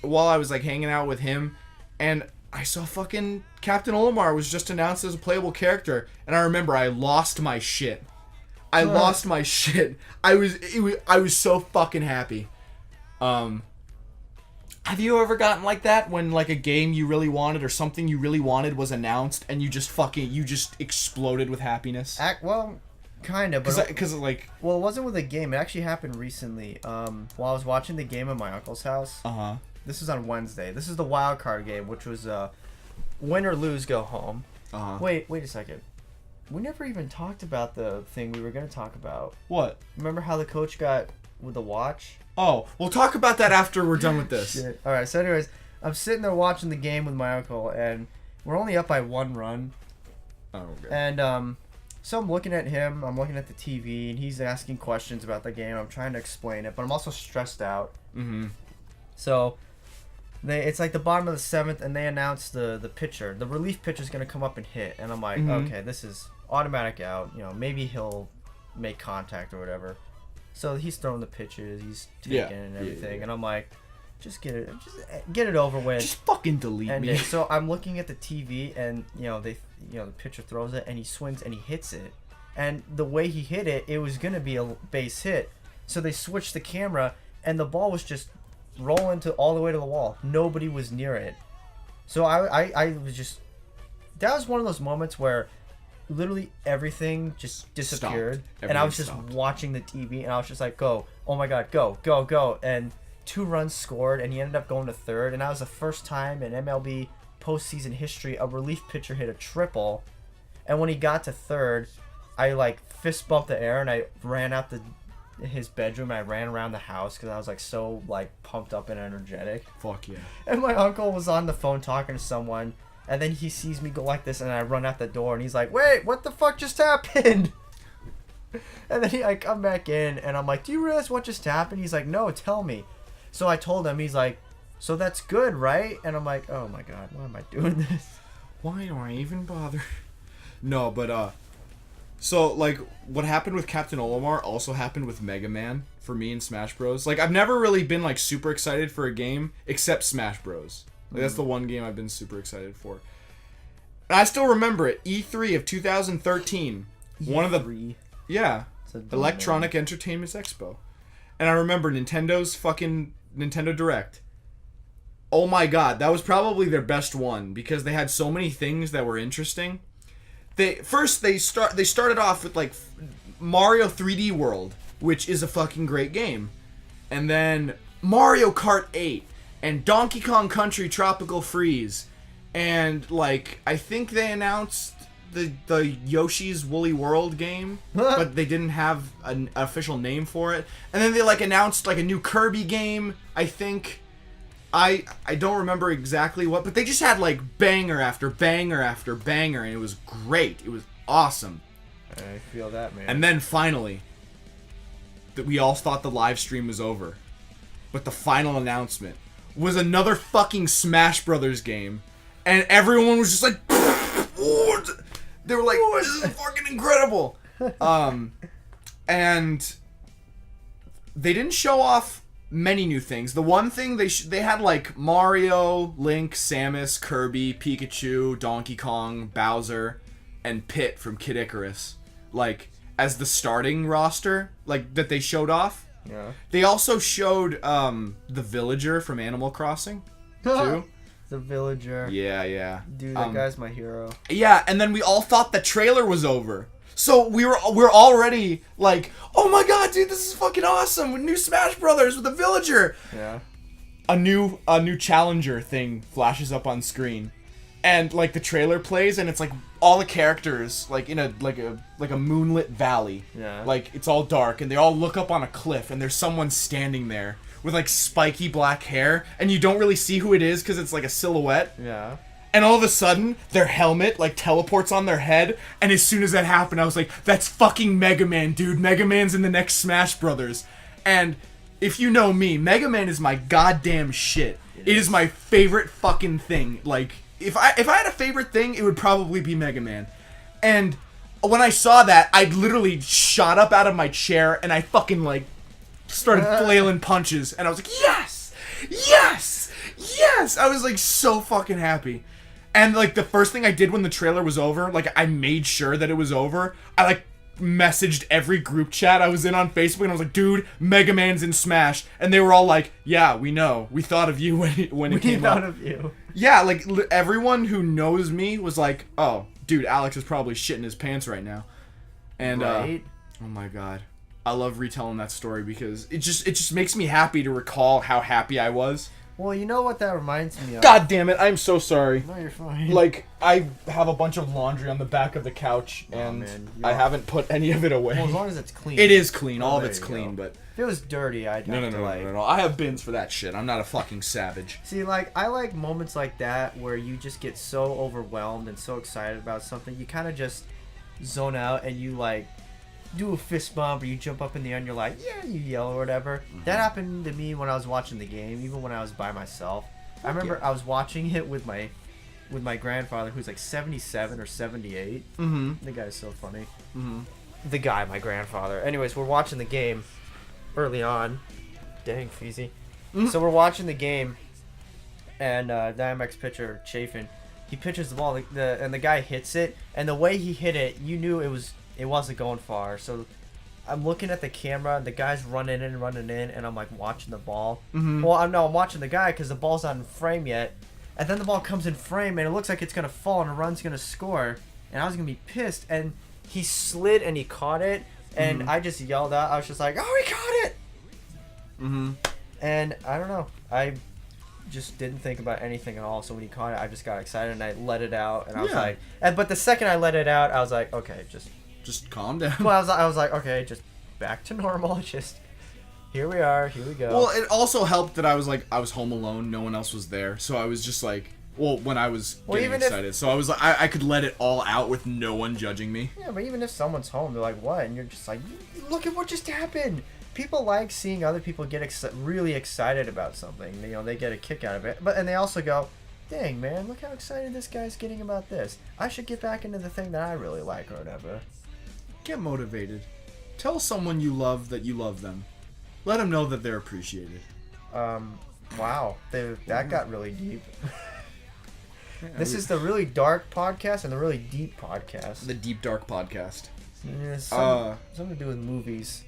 while I was like hanging out with him, and I saw fucking Captain Olimar was just announced as a playable character, and I remember I lost my shit. I lost my shit. I was so fucking happy. Have you ever gotten like that when like a game you really wanted or something you really wanted was announced and you just exploded with happiness? Well, kind of, but Because like, well, it wasn't with a game. It actually happened recently. While I was watching the game at my uncle's house. This was on Wednesday. This is the wild card game, which was win or lose, go home. Wait a second. We never even talked about the thing we were going to talk about. What? Remember how the coach got with the watch? Oh, we'll talk about that after we're done with this. Shit. All right. So, anyways, I'm sitting there watching the game with my uncle, and we're only up by 1 run. Oh, okay. And so I'm looking at him. I'm looking at the TV, and he's asking questions about the game. I'm trying to explain it, but I'm also stressed out. So it's like the bottom of the 7th, and they announced the pitcher. The relief pitcher is going to come up and hit, and I'm like, okay, this is automatic out. You know, maybe he'll make contact or whatever. So he's throwing the pitches, he's taking and everything, and I'm like, just get it over with. Just fucking delete me. So I'm looking at the TV, and the pitcher throws it, and he swings and he hits it, and the way he hit it, it was gonna be a base hit. So they switched the camera, and the ball was just rolling all the way to the wall. Nobody was near it. So I was just, that was one of those moments where literally everything just disappeared. And I was just watching the TV, and I was just like, go. Oh my god, go, go, go. And 2 runs scored, and he ended up going to 3rd. And that was the first time in MLB postseason history a relief pitcher hit a triple. And when he got to 3rd, I like fist bumped the air, and I ran out his bedroom. I ran around the house because I was like so like pumped up and energetic. Fuck yeah. And my uncle was on the phone talking to someone, and then he sees me go like this, and I run out the door, and he's like, wait, what the fuck just happened? And then I come back in, and I'm like, do you realize what just happened? He's like, no, tell me. So I told him. He's like, so that's good, right? And I'm like, oh my god, why am I doing this? Why do I even bother? No, but so like what happened with Captain Olimar also happened with Mega Man for me in Smash Bros. Like I've never really been like super excited for a game except Smash Bros. Like, that's the one game I've been super excited for. And I still remember it. E3 of 2013. One of the Electronic Entertainment Expo. And I remember Nintendo's fucking Nintendo Direct. Oh my god, that was probably their best one because they had so many things that were interesting. They started off with like Mario 3D World, which is a fucking great game. And then Mario Kart 8 and Donkey Kong Country Tropical Freeze. And like I think they announced the Yoshi's Woolly World game, but they didn't have an official name for it. And then they like announced like a new Kirby game, I think. I don't remember exactly what, but they just had like banger after banger after banger, and it was great. It was awesome. I feel that, man. And then finally, that we all thought the live stream was over, but the final announcement was another fucking Smash Brothers game, and everyone was just like, they were like, this is fucking incredible. And they didn't show off many new things. The one thing they had like Mario, Link, Samus, Kirby, Pikachu, Donkey Kong, Bowser, and Pit from Kid Icarus, like as the starting roster, like that they showed off. Yeah. They also showed the villager from Animal Crossing too. The villager. Yeah. Dude, that guy's my hero. Yeah, and then we all thought the trailer was over. So we're already like, oh my god, dude, this is fucking awesome with new Smash Brothers with a villager. Yeah. A new challenger thing flashes up on screen, and like the trailer plays, and it's like all the characters like in a moonlit valley. Yeah. Like it's all dark and they all look up on a cliff and there's someone standing there with like spiky black hair and you don't really see who it is because it's like a silhouette. Yeah. And all of a sudden, their helmet, like, teleports on their head. And as soon as that happened, I was like, that's fucking Mega Man, dude. Mega Man's in the next Smash Brothers. And if you know me, Mega Man is my goddamn shit. It is my favorite fucking thing. Like, if I had a favorite thing, it would probably be Mega Man. And when I saw that, I literally shot up out of my chair and I fucking, like, started flailing punches. And I was like, yes! Yes! Yes! I was, like, so fucking happy. And, like, the first thing I did when the trailer was over, like, I made sure that it was over. I, like, messaged every group chat I was in on Facebook, and I was like, dude, Mega Man's in Smash. And they were all like, yeah, we know. We thought of you when it came up. We thought of you. Yeah, like, everyone who knows me was like, oh, dude, Alex is probably shitting his pants right now. And, right? Oh my god. I love retelling that story because it just makes me happy to recall how happy I was. Well, you know what that reminds me of? God damn it, I'm so sorry. No, you're fine. Like, I have a bunch of laundry on the back of the couch, and I haven't put any of it away. Well, as long as it's clean. It is clean. All of there it's you clean, go. but... If it was dirty, I'd have to, like... No. I have bins for that shit. I'm not a fucking savage. See, like, I like moments like that where you just get so overwhelmed and so excited about something, you kind of just zone out and you, like... do a fist bump or you jump up in the air and you're like, yeah, you yell or whatever. Mm-hmm. That happened to me when I was watching the game, even when I was by myself. I remember I was watching it with my grandfather, who's like 77 or 78. Mm-hmm. The guy's so funny. Mm-hmm. The guy, my grandfather. Anyways, we're watching the game early on. Dang, Feezy. Mm-hmm. So we're watching the game, and Dynamax pitcher, Chafin, he pitches the ball, and the guy hits it, and the way he hit it, you knew it wasn't going far. So I'm looking at the camera, the guy's running in, and I'm like watching the ball. Mm-hmm. Well, I'm watching the guy because the ball's not in frame yet. And then the ball comes in frame and it looks like it's going to fall and a run's going to score. And I was going to be pissed. And he slid and he caught it. And I just yelled out. I was just like, oh, he caught it! Mm-hmm. And I don't know. I just didn't think about anything at all. So when he caught it, I just got excited and I let it out. And I was like... But the second I let it out, I was like, okay, just calm down. Well, I was like, okay, just back to normal. Just here we are. Here we go. Well, it also helped that I was home alone. No one else was there, so I was just like, well, when I was getting excited, so I was like, I could let it all out with no one judging me. Yeah, but even if someone's home, they're like, what? And you're just like, look at what just happened. People like seeing other people get really excited about something. You know, they get a kick out of it. And they also go, dang, man, look how excited this guy's getting about this. I should get back into the thing that I really like or whatever. Get motivated. Tell someone you love that you love them. Let them know that they're appreciated. Wow. That got really deep. This is the really dark podcast and the really deep podcast. The Deep Dark Podcast. Yeah, something to do with movies.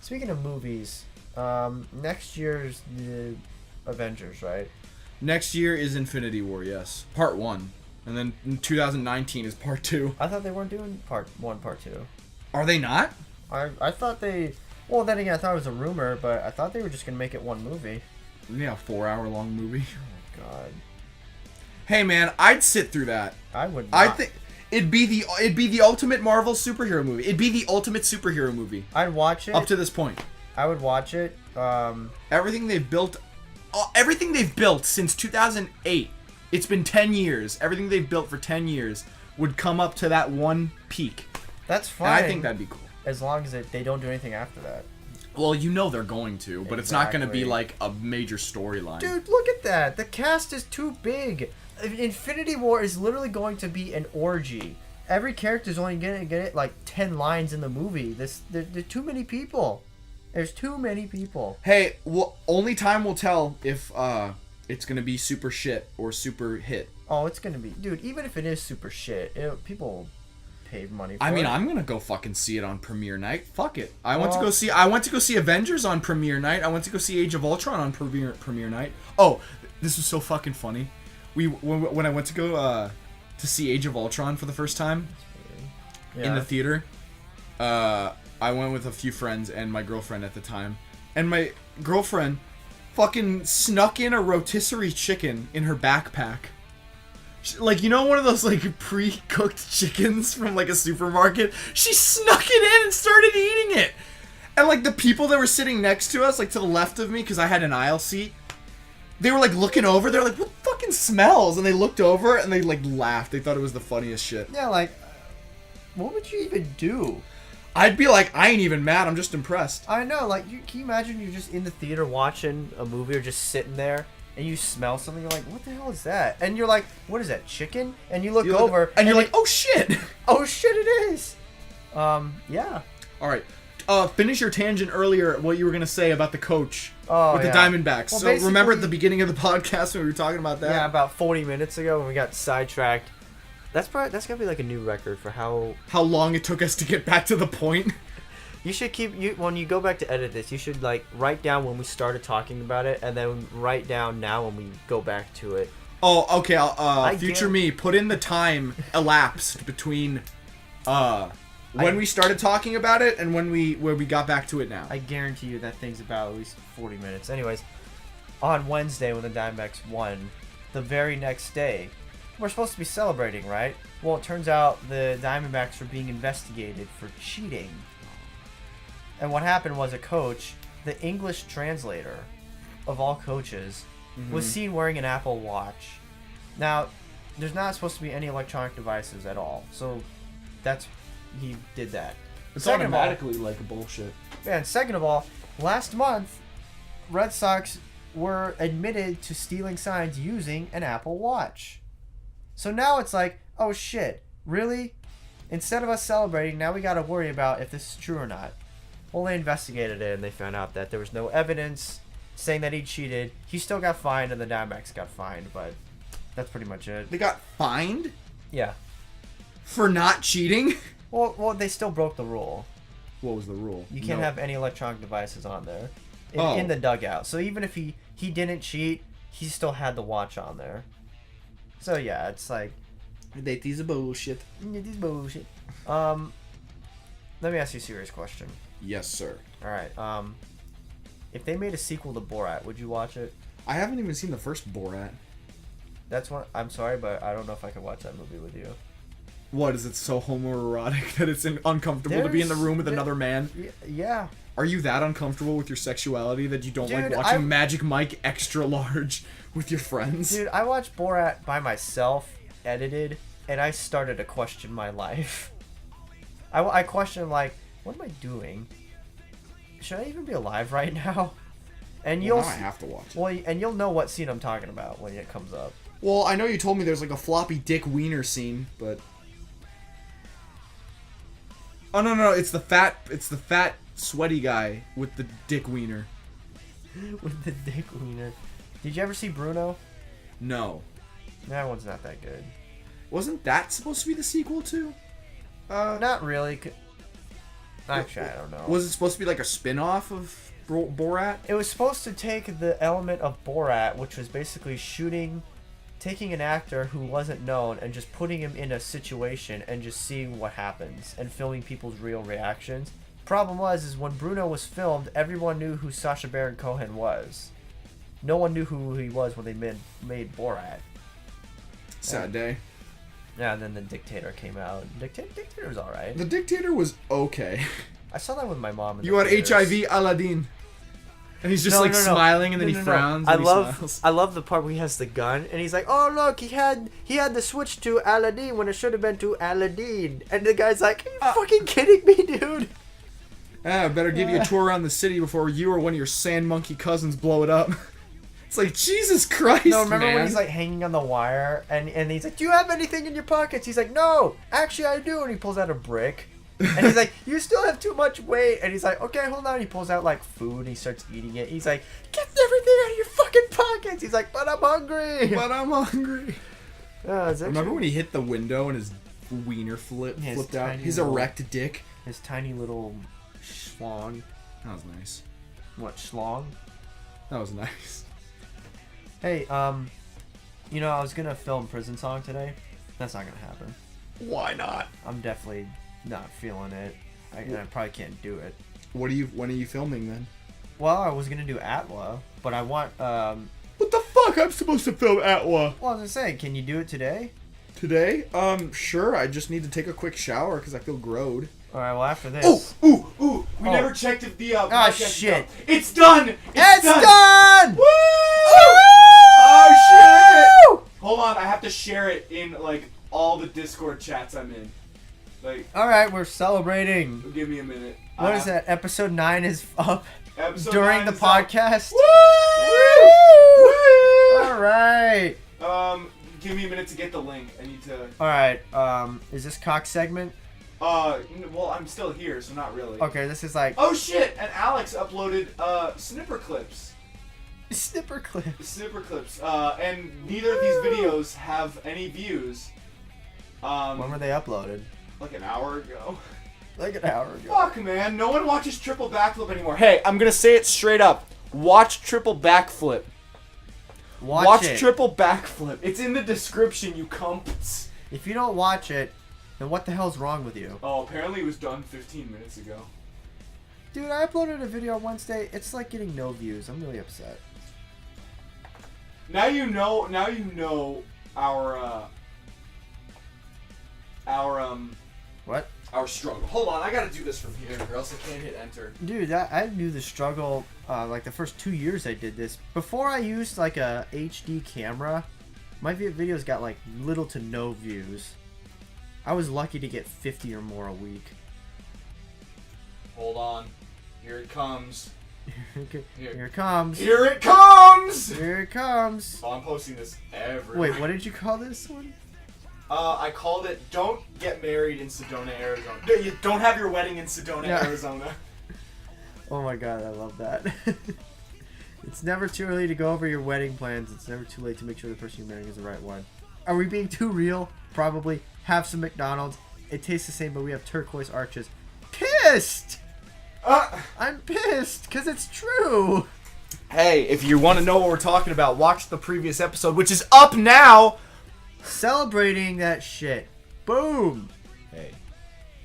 Speaking of movies, next year's the Avengers, right? Next year is Infinity War, yes. Part 1. And then 2019 is part 2. I thought they weren't doing part 1, part 2. Are they not? I thought they... Well, then again, I thought it was a rumor, but I thought they were just going to make it one movie. Yeah, a 4-hour-long movie. Oh, God. Hey, man, I'd sit through that. I would not. I think... It'd be the ultimate Marvel superhero movie. It'd be the ultimate superhero movie. I'd watch it. Up to this point. I would watch it. Everything they've built since 2008. It's been 10 years. Everything they've built for 10 years would come up to that one peak. That's fine. And I think that'd be cool. As long as they don't do anything after that. Well, you know they're going to, but It's not going to be like a major storyline. Dude, look at that. The cast is too big. Infinity War is literally going to be an orgy. Every character is only going to get like 10 lines in the movie. There are too many people. There's too many people. Hey, well, only time will tell if it's going to be super shit or super hit. Oh, it's going to be... Dude, even if it is super shit, people pay money for it. I mean, I'm going to go fucking see it on premiere night. Fuck it. I went to go see Avengers on premiere night. I went to go see Age of Ultron on premiere night. Oh, this was so fucking funny. When I went to go to see Age of Ultron for the first time in the theater, I went with a few friends and my girlfriend at the time. And my girlfriend fucking snuck in a rotisserie chicken in her backpack. Like, you know, one of those like pre-cooked chickens from like a supermarket. She snuck it in and started eating it. And like the people that were sitting next to us, like to the left of me, because I had an aisle seat, they were like looking over. They're like, "What fucking smells?" And they looked over and they like laughed. They thought it was the funniest shit. Yeah, like, what would you even do? I'd be like, I ain't even mad. I'm just impressed. I know, like, can you imagine you're just in the theater watching a movie or just sitting there and you smell something, you're like, what the hell is that? And you're like, what is that, chicken? And you look over and you're like, oh shit. Oh shit, it is. Yeah. All right. Finish your tangent earlier, what you were going to say about the coach with the Diamondbacks. Well, so remember at the beginning of the podcast when we were talking about that? Yeah, about 40 minutes ago when we got sidetracked. That's gonna be like a new record for how long it took us to get back to the point. You should when you go back to edit this, you should like write down when we started talking about it, and then write down now when we go back to it. Oh, okay. Future me, put in the time elapsed between when we started talking about it and where we got back to it now. I guarantee you that thing's about at least 40 minutes. Anyways, on Wednesday when the Diamondbacks won, the very next day. We're supposed to be celebrating, right? Well, it turns out the Diamondbacks were being investigated for cheating. And what happened was a coach, the English translator of all coaches, was seen wearing an Apple Watch. Now, there's not supposed to be any electronic devices at all. So, he did that. It's automatically like a bullshit. Yeah, and second of all, last month, Red Sox were admitted to stealing signs using an Apple Watch. So now it's like, oh shit, really? Instead of us celebrating, now we gotta worry about if this is true or not. Well, they investigated it and they found out that there was no evidence saying that he cheated. He still got fined and the Diamondbacks got fined, but that's pretty much it. They got fined? Yeah. For not cheating? Well, they still broke the rule. What was the rule? You can't have any electronic devices on there in the dugout. So even if he didn't cheat, he still had the watch on there. So yeah, it's like that is bullshit. It is bullshit. Let me ask you a serious question. Yes, sir. All right. If they made a sequel to Borat, would you watch it? I haven't even seen the first Borat. That's one. I'm sorry, but I don't know if I could watch that movie with you. What, is it so homoerotic that it's uncomfortable to be in the room with another man? Yeah. Are you that uncomfortable with your sexuality that you don't like watching Magic Mike extra large with your friends? Dude, I watched Borat by myself, edited, and I started to question my life. I questioned, like, what am I doing? Should I even be alive right now? And now I have to watch it. Well, and you'll know what scene I'm talking about when it comes up. Well, I know you told me there's like a floppy dick wiener scene, but... Oh, no, it's the fat, sweaty guy with the dick wiener. With the dick wiener. Did you ever see Bruno? No. That one's not that good. Wasn't that supposed to be the sequel to? Not really. Actually, I don't know. Was it supposed to be like a spin-off of Borat? It was supposed to take the element of Borat, which was basically taking an actor who wasn't known and just putting him in a situation and just seeing what happens and filming people's real reactions. Problem was when Bruno was filmed, everyone knew who Sacha Baron Cohen was. No one knew who he was when they made Borat. Sad day. Yeah, and then The Dictator came out. Dictator was alright. The Dictator was okay. I saw that with my mom. You had HIV Aladdin. And he's just smiling and then he frowns and he smiles. I love the part where he has the gun and he's like, oh look, he had the switch to Aladdin when it should have been to Aladdin. And the guy's like, are you fucking kidding me, dude? I better give you a tour around the city before you or one of your sand monkey cousins blow it up. It's like, Jesus Christ, No, remember when he's like hanging on the wire and he's like, do you have anything in your pockets? He's like, no, actually I do. And he pulls out a brick. And he's like, you still have too much weight. And he's like, okay, hold on. He pulls out like food and he starts eating it. He's like, get everything out of your fucking pockets. He's like, but I'm hungry. Remember when he hit the window and his wiener flipped out? His erect dick. His tiny little schlong. That was nice. What, schlong? That was nice. Hey, I was gonna film Prison Song today. That's not gonna happen. Why not? I'm definitely not feeling it. I probably can't do it. When are you filming then? Well, I was gonna do Atla, but I want What the fuck? fuck? I'm supposed to film at what? Well, I was gonna say, can you do it today? Today? Sure. I just need to take a quick shower because I feel growed. All right. Well, after this. Ooh! We never checked if the podcast is shit! done. It's done. It's done! Woo! Oh shit! Hold on, I have to share it in like all the Discord chats I'm in. Like. All right, we're celebrating. Give me a minute. What is that? Episode 9 is up9 during the is podcast. Woo! All right. Give me a minute to get the link. I need to. All right. Is this Kock segment? Well, I'm still here, so not really. Okay, this is like. Oh shit! And Alex uploaded snipper clips. Snipper clip. Snipper clips. And neither of these videos have any views. When were they uploaded? Like an hour ago. Like an hour ago. Fuck, man. No one watches triple backflip anymore. Hey, I'm gonna say it straight up. Watch triple backflip. Watch it. triple backflip. It's in the description, you cumps. If you don't watch it, then what the hell's wrong with you? Oh, apparently it was done 15 minutes ago. Dude, I uploaded a video on Wednesday. It's like getting no views. I'm really upset. Now you know our What? Our struggle. Hold on, I gotta do this from here, or else I can't hit enter. Dude, I knew the struggle, like the first 2 years I did this. Before I used like a HD camera, my videos got like little to no views. I was lucky to get 50 or more a week. Hold on. Here it comes. Here it comes. Here it comes! Here it comes. Oh, I'm posting this everywhere. Wait, what did you call this one? I called it "Don't Get Married in Sedona, Arizona." Don't have your wedding in Sedona, Arizona. Oh my god, I love that. It's never too early to go over your wedding plans. It's never too late to make sure the person you're marrying is the right one. Are we being too real? Probably. Have some McDonald's. It tastes the same, but we have turquoise arches. Pissed! I'm pissed, because it's true. Hey, if you want to know what we're talking about, watch the previous episode, which is up now. Celebrating that shit. Boom. Hey,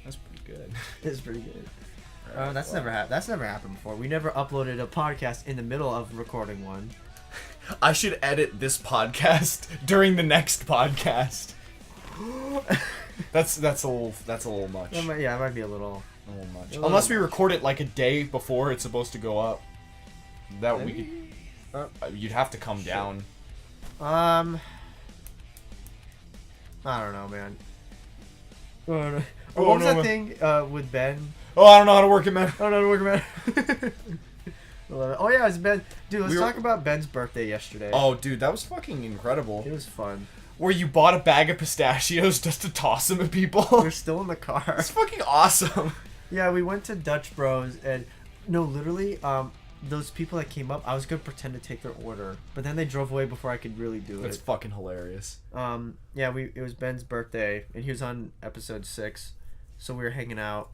that's pretty good. It's pretty good. That's never happened before. We never uploaded a podcast in the middle of recording one. I should edit this podcast during the next podcast. That's a little much. Yeah, it might be a little much. Unless we record it like a day before it's supposed to go up. That we could, you'd have to come down. I don't know, man. What was that thing with Ben? Oh, I don't know how to work it, man. I don't know how to work it, man. I love it. Oh yeah, it was Ben. Dude, let's talk about Ben's birthday yesterday. Oh, dude, that was fucking incredible. It was fun. Where you bought a bag of pistachios just to toss them at people. We're still in the car. It's fucking awesome. Yeah, we went to Dutch Bros and no, literally, those people that came up, I was gonna pretend to take their order, but then they drove away before I could really do it. That's fucking hilarious. Yeah, it was Ben's birthday, and he was on episode 6, so we were hanging out,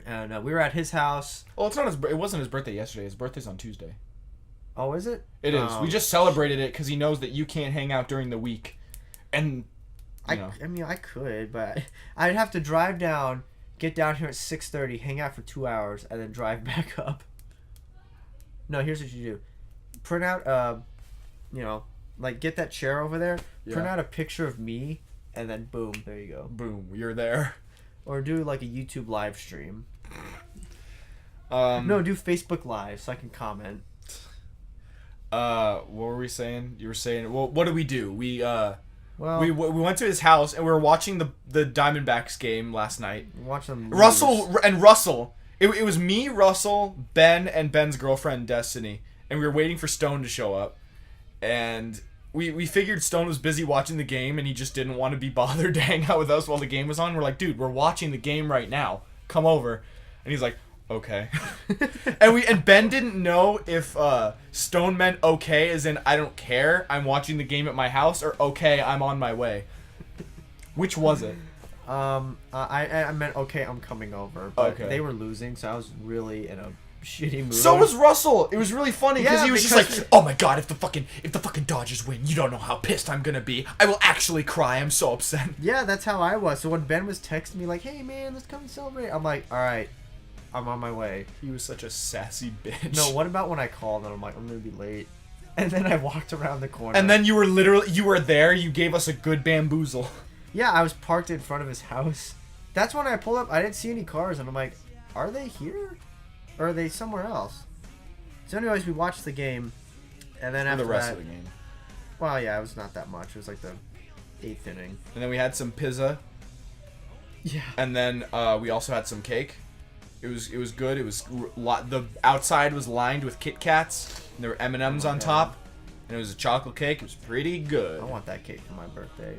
and we were at his house. Well, it wasn't his birthday yesterday. His birthday's on Tuesday. Oh, is it? It is. We just celebrated it because he knows that you can't hang out during the week, and I mean, I could, but I'd have to drive down, get down here at 6:30, hang out for 2 hours, and then drive back up. No, here's what you do. Print out, like get that chair over there, print out a picture of me, and then boom, there you go. Boom, you're there. Or do like a YouTube live stream. No, do Facebook Live so I can comment. What were we saying? You were saying, well, what did we do? We went to his house and we were watching the Diamondbacks game last night. Watch them lose. Russell. It was me, Russell, Ben, and Ben's girlfriend, Destiny. And we were waiting for Stone to show up. And we figured Stone was busy watching the game and he just didn't want to be bothered to hang out with us while the game was on. We're like, dude, we're watching the game right now. Come over. And he's like, okay. and Ben didn't know if Stone meant okay as in I don't care, I'm watching the game at my house, or okay, I'm on my way. Which was it? I meant okay, I'm coming over. But okay. They were losing, so I was really in a shitty mood. So was Russell. It was really funny Yeah, he was just like, oh my god, if the fucking Dodgers win, you don't know how pissed I'm gonna be. I will actually cry. I'm so upset. Yeah, that's how I was. So when Ben was texting me like, hey man, let's come celebrate, I'm like, alright, I'm on my way. He was such a sassy bitch. No, what about when I called and I'm like, I'm gonna be late? And then I walked around the corner. And then you were there. You gave us a good bamboozle. Yeah, I was parked in front of his house. That's when I pulled up. I didn't see any cars, and I'm like, are they here? Or are they somewhere else? So anyways, we watched the game. And then after the rest that, of the game. Well, yeah, it was not that much. It was like the 8th inning. And then we had some pizza. Yeah. And then we also had some cake. It was good. It was the outside was lined with Kit Kats. And there were M&Ms on top. And it was a chocolate cake. It was pretty good. I want that cake for my birthday.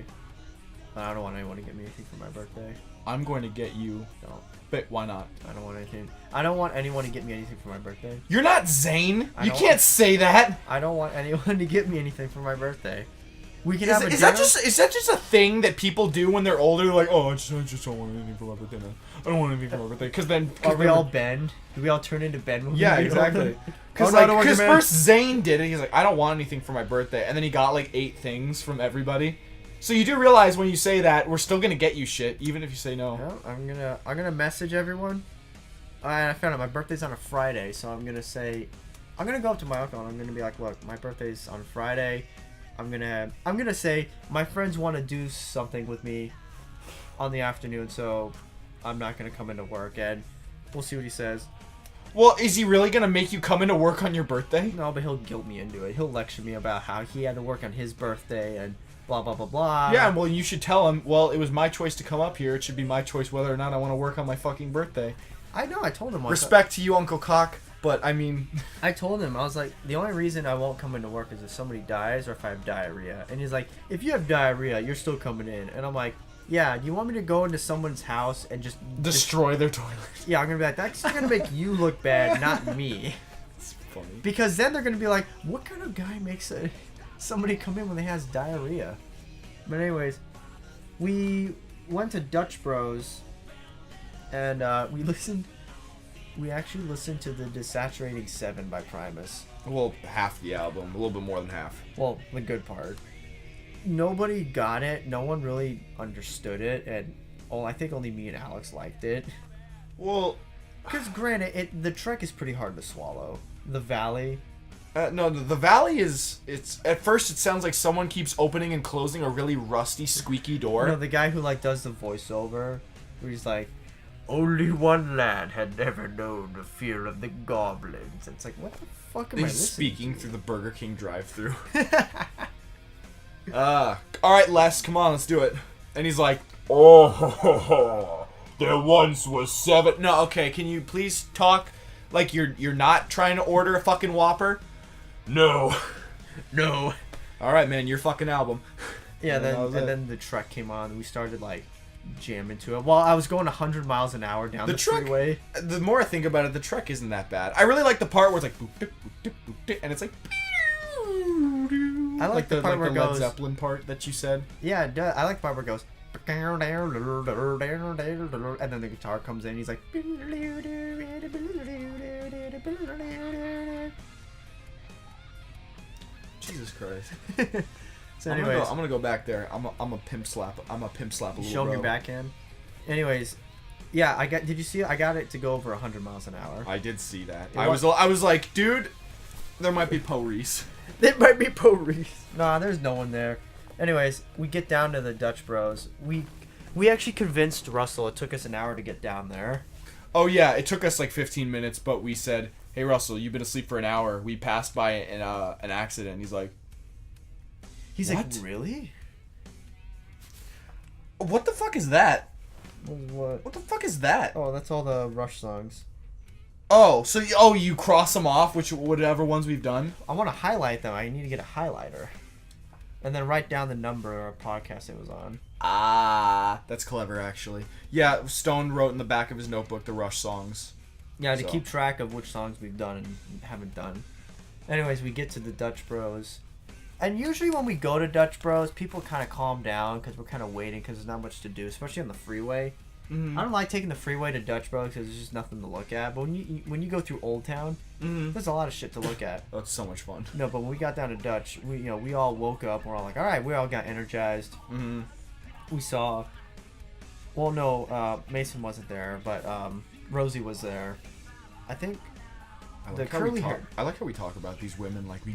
But I don't want anyone to get me anything for my birthday. I'm going to get you. No. But why not? I don't want anything. I don't want anyone to get me anything for my birthday. You're not Zane. You can't say that. I don't want anyone to get me anything for my birthday. We can Is that just a thing that people do when they're older? Like, oh, I just don't want anything for my birthday, man. I don't want anything for my birthday. Because then... Are we all Ben? Do we all turn into Ben when yeah, we exactly. Because first Zane did it. He's like, I don't want anything for my birthday. And then he got like 8 things from everybody. So you do realize when you say that, we're still going to get you shit, even if you say no. Well, I'm gonna message everyone. I found out my birthday's on a Friday, so I'm gonna go up to my uncle and I'm gonna be like, look, my birthday's on Friday. I'm gonna say my friends want to do something with me on the afternoon, so I'm not gonna come into work, and we'll see what he says. Well, is he really gonna make you come into work on your birthday? No, but he'll guilt me into it. He'll lecture me about how he had to work on his birthday and blah blah blah blah. Yeah, well, you should tell him. Well, it was my choice to come up here. It should be my choice whether or not I want to work on my fucking birthday. I know. I told him. Respect to you, Uncle Cock. But I mean, I told him, I was like, the only reason I won't come into work is if somebody dies or if I have diarrhea. And he's like, if you have diarrhea, you're still coming in. And I'm like, yeah, you want me to go into someone's house and just destroy their toilet? Yeah, I'm gonna be like, that's gonna make you look bad, not me. It's funny. Because then they're gonna be like, what kind of guy makes somebody come in when they has diarrhea? But anyways, we went to Dutch Bros, and we actually listened to the Desaturating 7 by Primus. Well, half the album, a little bit more than half. Well, the good part. Nobody got it. No one really understood it, and I think only me and Alex liked it. Well, because granted, the trek is pretty hard to swallow. The Valley. No, the Valley is. It's at first it sounds like someone keeps opening and closing a really rusty, squeaky door. No, the guy who does the voiceover, where he's like, only one lad had never known the fear of the goblins. It's like, what the fuck am I listening speaking to? through the Burger King drive-thru. All right, Les, come on, let's do it. And he's like, oh, there once was 7. No, okay, can you please talk like you're not trying to order a fucking Whopper? No. No. All right, man, your fucking album. Yeah, then the truck came on. And we started jamming to it. Well, I was going 100 miles an hour down the freeway. The more I think about it, the truck isn't that bad. I really like the part where it's like boop, boop, boop, boop, boop, and it's like. I like the part where it goes. Led Zeppelin part that you said. Yeah, it does. I like the part where it goes. And then the guitar comes in. He's like. Jesus Christ. So anyways, I'm gonna go back there. I'm a pimp slap. I'm a pimp slap a little. Show me bro. backhand. Anyways, yeah, Did you see it? I got it to go over 100 miles an hour. I did see that. I was like, dude, there might be police. There might be police. Nah, there's no one there. Anyways, we get down to the Dutch Bros. We actually convinced Russell. It took us an hour to get down there. Oh yeah, it took us 15 minutes, but we said, "Hey Russell, you've been asleep for an hour." We passed by an accident. He's like, like, really? What the fuck is that? What? What the fuck is that? Oh, that's all the Rush songs. Oh, so you cross them off, whatever ones we've done? I want to highlight them. I need to get a highlighter. And then write down the number or podcast it was on. Ah, that's clever, actually. Yeah, Stone wrote in the back of his notebook the Rush songs. Yeah, to keep track of which songs we've done and haven't done. Anyways, we get to the Dutch Bros. And usually when we go to Dutch Bros, people kind of calm down because we're kind of waiting because there's not much to do, especially on the freeway. Mm-hmm. I don't like taking the freeway to Dutch Bros because there's just nothing to look at. But when you go through Old Town, there's a lot of shit to look at. Oh, it's so much fun. No, but when we got down to Dutch, we all woke up. We're all like, all right, we all got energized. Mm-hmm. We saw. Well, no, Mason wasn't there, but Rosie was there. I think the curly hair. I like how we talk about these women like we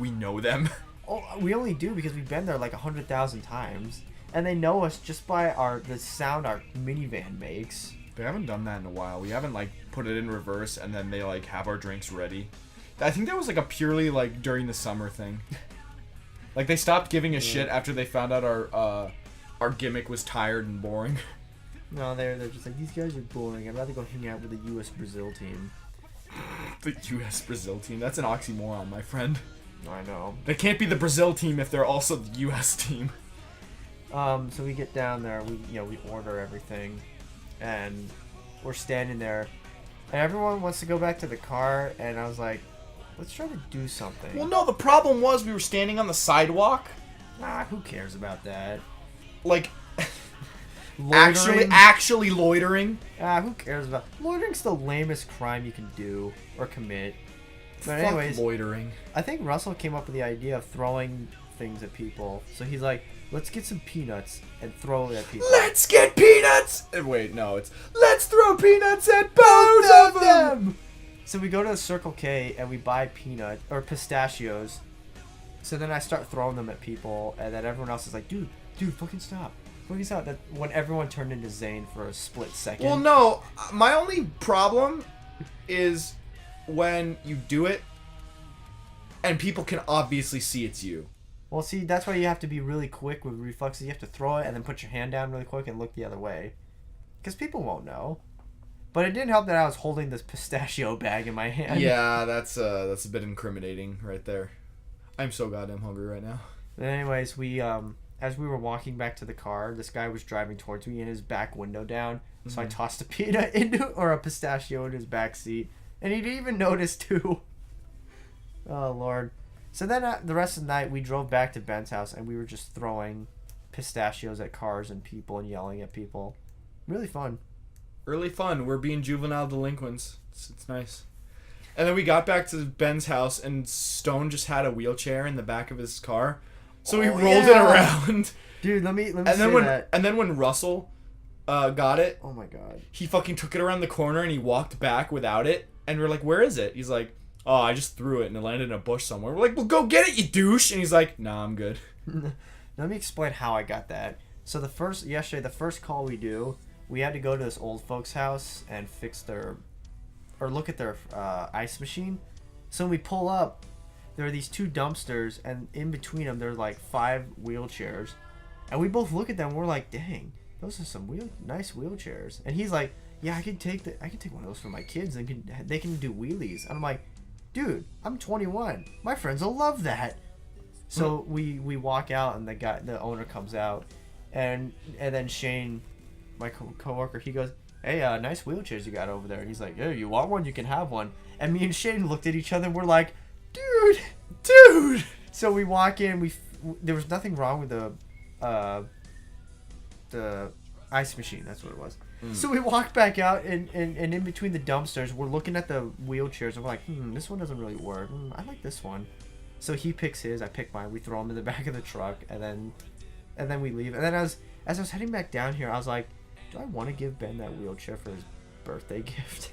know them. Oh, we only do because we've been there like 100,000 times, and they know us just by the sound our minivan makes. They haven't done that in a while. We haven't like put it in reverse and then they like have our drinks ready. I think that was like a purely like during the summer thing. Like they stopped giving a shit after they found out our gimmick was tired and boring. No, they're just like, these guys are boring. I'd rather go hang out with the U.S. Brazil team. The U.S. Brazil team? That's an oxymoron, my friend. I know. They can't be the Brazil team if they're also the U.S. team. So we get down there, we order everything, and we're standing there, and everyone wants to go back to the car, and I was like, let's try to do something. Well, no, the problem was we were standing on the sidewalk. Who cares about that? Like, Loitering? actually loitering. Who cares about loitering's the lamest crime you can do or commit. But Fuck anyways, loitering. I think Russell came up with the idea of throwing things at people. So he's like, let's get some peanuts and throw it at people. Let's get peanuts! Wait, no, it's let's throw peanuts at both of them! So we go to the Circle K and we buy pistachios. So then I start throwing them at people, and then everyone else is like, dude, fucking stop. That when everyone turned into Zayn for a split second. Well, no, my only problem is when you do it and people can obviously see it's you. Well, see, that's why you have to be really quick with reflexes. You have to throw it and then put your hand down really quick and look the other way. Because people won't know. But it didn't help that I was holding this pistachio bag in my hand. Yeah, that's a bit incriminating right there. I'm so goddamn hungry right now. But anyways, as we were walking back to the car, this guy was driving towards me and his back window down. So I tossed a a pistachio in his back seat. And he didn't even notice, too. Oh, Lord. So then the rest of the night, we drove back to Ben's house, and we were just throwing pistachios at cars and people and yelling at people. Really fun. Really fun. We're being juvenile delinquents. It's nice. And then we got back to Ben's house, and Stone just had a wheelchair in the back of his car. So we rolled it around. Dude, let me and then that. And then when Russell got it, oh my god, he fucking took it around the corner and he walked back without it. And we're like, where is it? He's like, oh, I just threw it and it landed in a bush somewhere. We're like, well, go get it, you douche. And he's like, nah, I'm good. Let me explain how I got that. So the first call we had to go to this old folks' house and look at their ice machine. So when we pull up, there are these two dumpsters, and in between them, there are like 5 wheelchairs. And we both look at them, and we're like, dang, those are some nice wheelchairs. And he's like, yeah, I can take one of those for my kids, and they can do wheelies. And I'm like, dude, I'm 21. My friends will love that. So we walk out, and the owner comes out, and then Shane, my coworker, he goes, hey, nice wheelchairs you got over there. And he's like, yeah, you want one? You can have one. And me and Shane looked at each other, and we're like, dude. So we walk in. There was nothing wrong with the ice machine. That's what it was. So we walk back out, and in between the dumpsters, we're looking at the wheelchairs, and we're like, this one doesn't really work. I like this one. So he picks his, I pick mine. We throw them in the back of the truck, and then we leave. And then as I was heading back down here, I was like, do I want to give Ben that wheelchair for his birthday gift?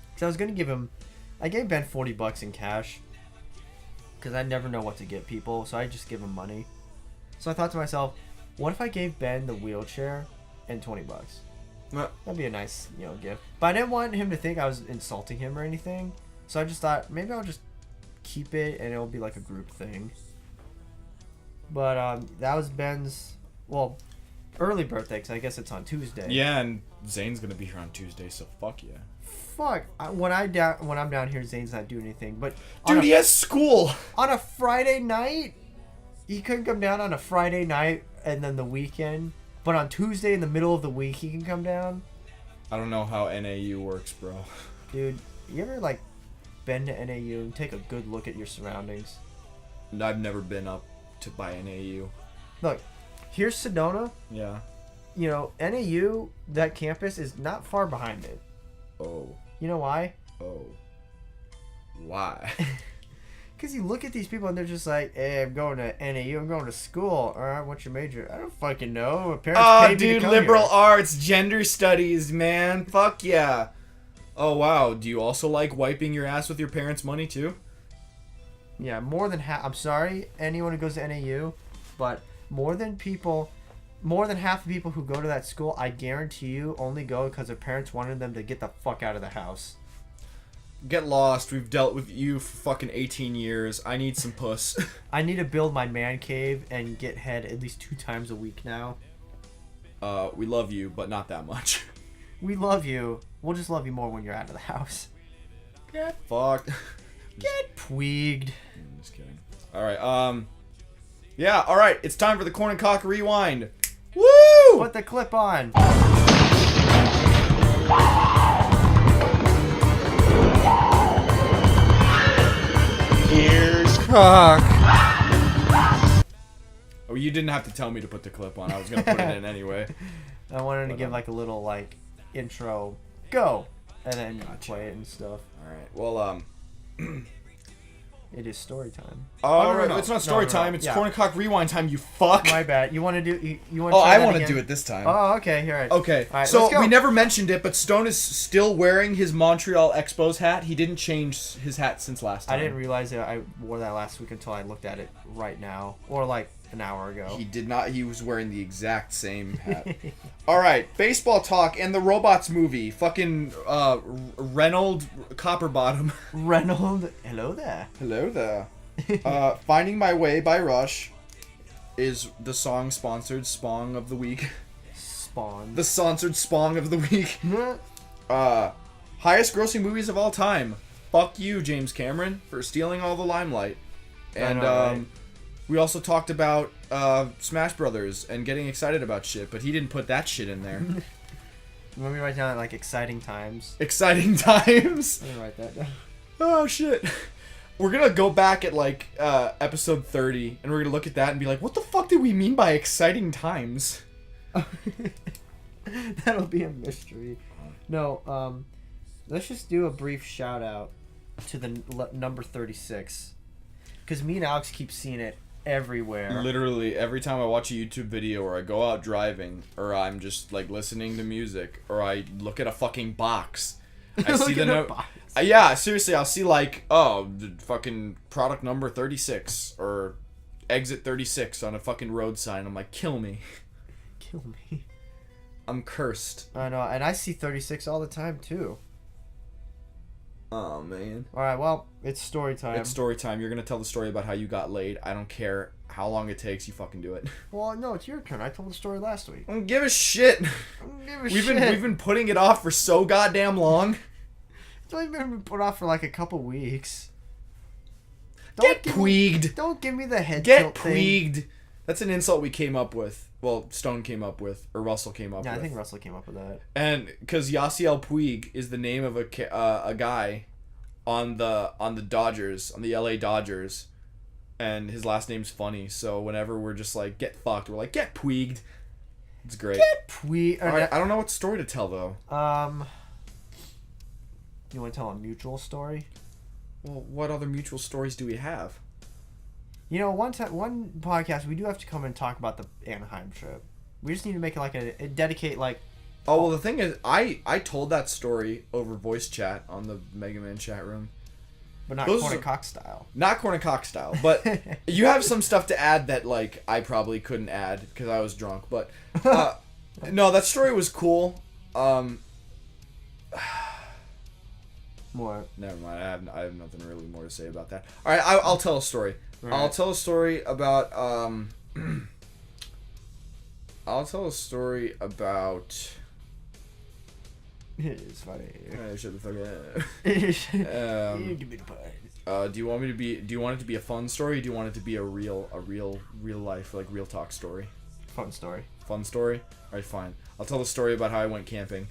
Because I was gonna give him. I gave Ben $40 in cash. Because I never know what to get people, so I just give him money. So I thought to myself, what if I gave Ben the wheelchair and $20? That'd be a nice, gift. But I didn't want him to think I was insulting him or anything. So I just thought, maybe I'll just keep it and it'll be like a group thing. But that was Ben's, early birthday, because I guess it's on Tuesday. Yeah, and Zane's gonna be here on Tuesday, so fuck yeah. Fuck. When I'm down here, Zane's not doing anything. But dude, he has school on a Friday night. He couldn't come down on a Friday night and then the weekend. But on Tuesday in the middle of the week, he can come down. I don't know how NAU works, bro. Dude, you ever been to NAU and take a good look at your surroundings? I've never been up by NAU. Look, here's Sedona. Yeah. NAU, that campus is not far behind it. Oh. You know why? Oh. Why? Because you look at these people and they're just like, hey, I'm going to NAU, I'm going to school. All right, what's your major? I don't fucking know. My parents paid me to come liberal here. arts, gender studies, man. Fuck yeah. Oh wow, do you also like wiping your ass with your parents' money too? Yeah, more than half. I'm sorry, anyone who goes to NAU, but more than half the people who go to that school, I guarantee you, only go because their parents wanted them to get the fuck out of the house. Get lost. We've dealt with you for fucking 18 years. I need some puss. I need to build my man cave and get head at least 2 times a week now. We love you, but not that much. We love you. We'll just love you more when you're out of the house. Get fucked. Get tweeged. I'm just kidding. Alright, yeah, alright. It's time for the Korn and Kock rewind. Woo! Put the clip on. Here's Kock. Oh, you didn't have to tell me to put the clip on. I was gonna put it in anyway. I wanted to give like a little like intro. Go! And then play it and stuff. Alright, well, It is story time. Oh, no. It's not story time. It's Yeah. Korn and Kock rewind time, you fuck. My bad. You want to do... You want? Oh, I want to do it this time. Oh, okay. Here. Okay, All right, so let's go. we never mentioned it, but Stone is still wearing his Montreal Expos hat. He didn't change his hat since last time. I didn't realize that I wore that last week until I looked at it right now. Or like an hour ago. He did not. He was wearing the exact same hat. All right, baseball talk and the Robots movie. Fucking Reynold Copperbottom. Reynold. Hello there. Hello there. Finding My Way by Rush is the song sponsored Spong of the week. Spawn. The sponsored Spong of the week. Highest grossing movies of all time. Fuck you, James Cameron, for stealing all the limelight. And right? we also talked about Smash Brothers and getting excited about shit, but he didn't put that shit in there. Let me write down like exciting times. Exciting times. Let me write that down. Oh shit. We're gonna go back at like episode 30 and we're gonna look at that and be like, what the fuck did we mean by exciting times? That'll be a mystery. No, let's just do a brief shout out to the number 36. Because me and Alex keep seeing it everywhere. Literally every time I watch a YouTube video or I go out driving or I'm just like listening to music or I look at a fucking box, I see the note. Yeah, seriously, I'll see like, oh, the fucking product number 36 or exit 36 on a fucking road sign. I'm like, kill me. Kill me. I'm cursed. I know, and I see 36 all the time too. Oh man. Alright, well, it's story time. It's story time. You're gonna tell the story about how you got laid. I don't care how long it takes. You fucking do it. Well, no, it's your turn. I told the story last week. I don't give a shit. We've been putting it off for so goddamn long. It's only been put off for like a couple weeks. Get tweeged. Don't give me the head Get tilt thing. tweeged. That's an insult we came up with. Well, Stone came up with, or Russell came up with. Yeah, I think Russell came up with that. And because Yasiel Puig is the name of a guy on the Dodgers, on the LA Dodgers, and his last name's funny. So whenever we're just like, get fucked, we're like, get Puiged. It's great. Get Puiged. Alright, I don't know what story to tell though. You want to tell a mutual story? Well, what other mutual stories do we have? You know, one podcast we do have to come and talk about the Anaheim trip. We just need to make it like a dedicate like. Oh well, the thing is, I told that story over voice chat on the Mega Man chat room. But not Those Korn are- and Kock style. Not Korn and Kock style, but you have some stuff to add that like I probably couldn't add because I was drunk. But no, that story was cool. More. Never mind. I have nothing really more to say about that. All right, I'll tell a story. Right. I'll tell a story about I'll tell a story about. It's funny. I should have fucking. Give me the part. Do you want it to be a fun story? Or do you want it to be a real life, like real talk story? Fun story. Fun story. All right, fine. I'll tell the story about how I went camping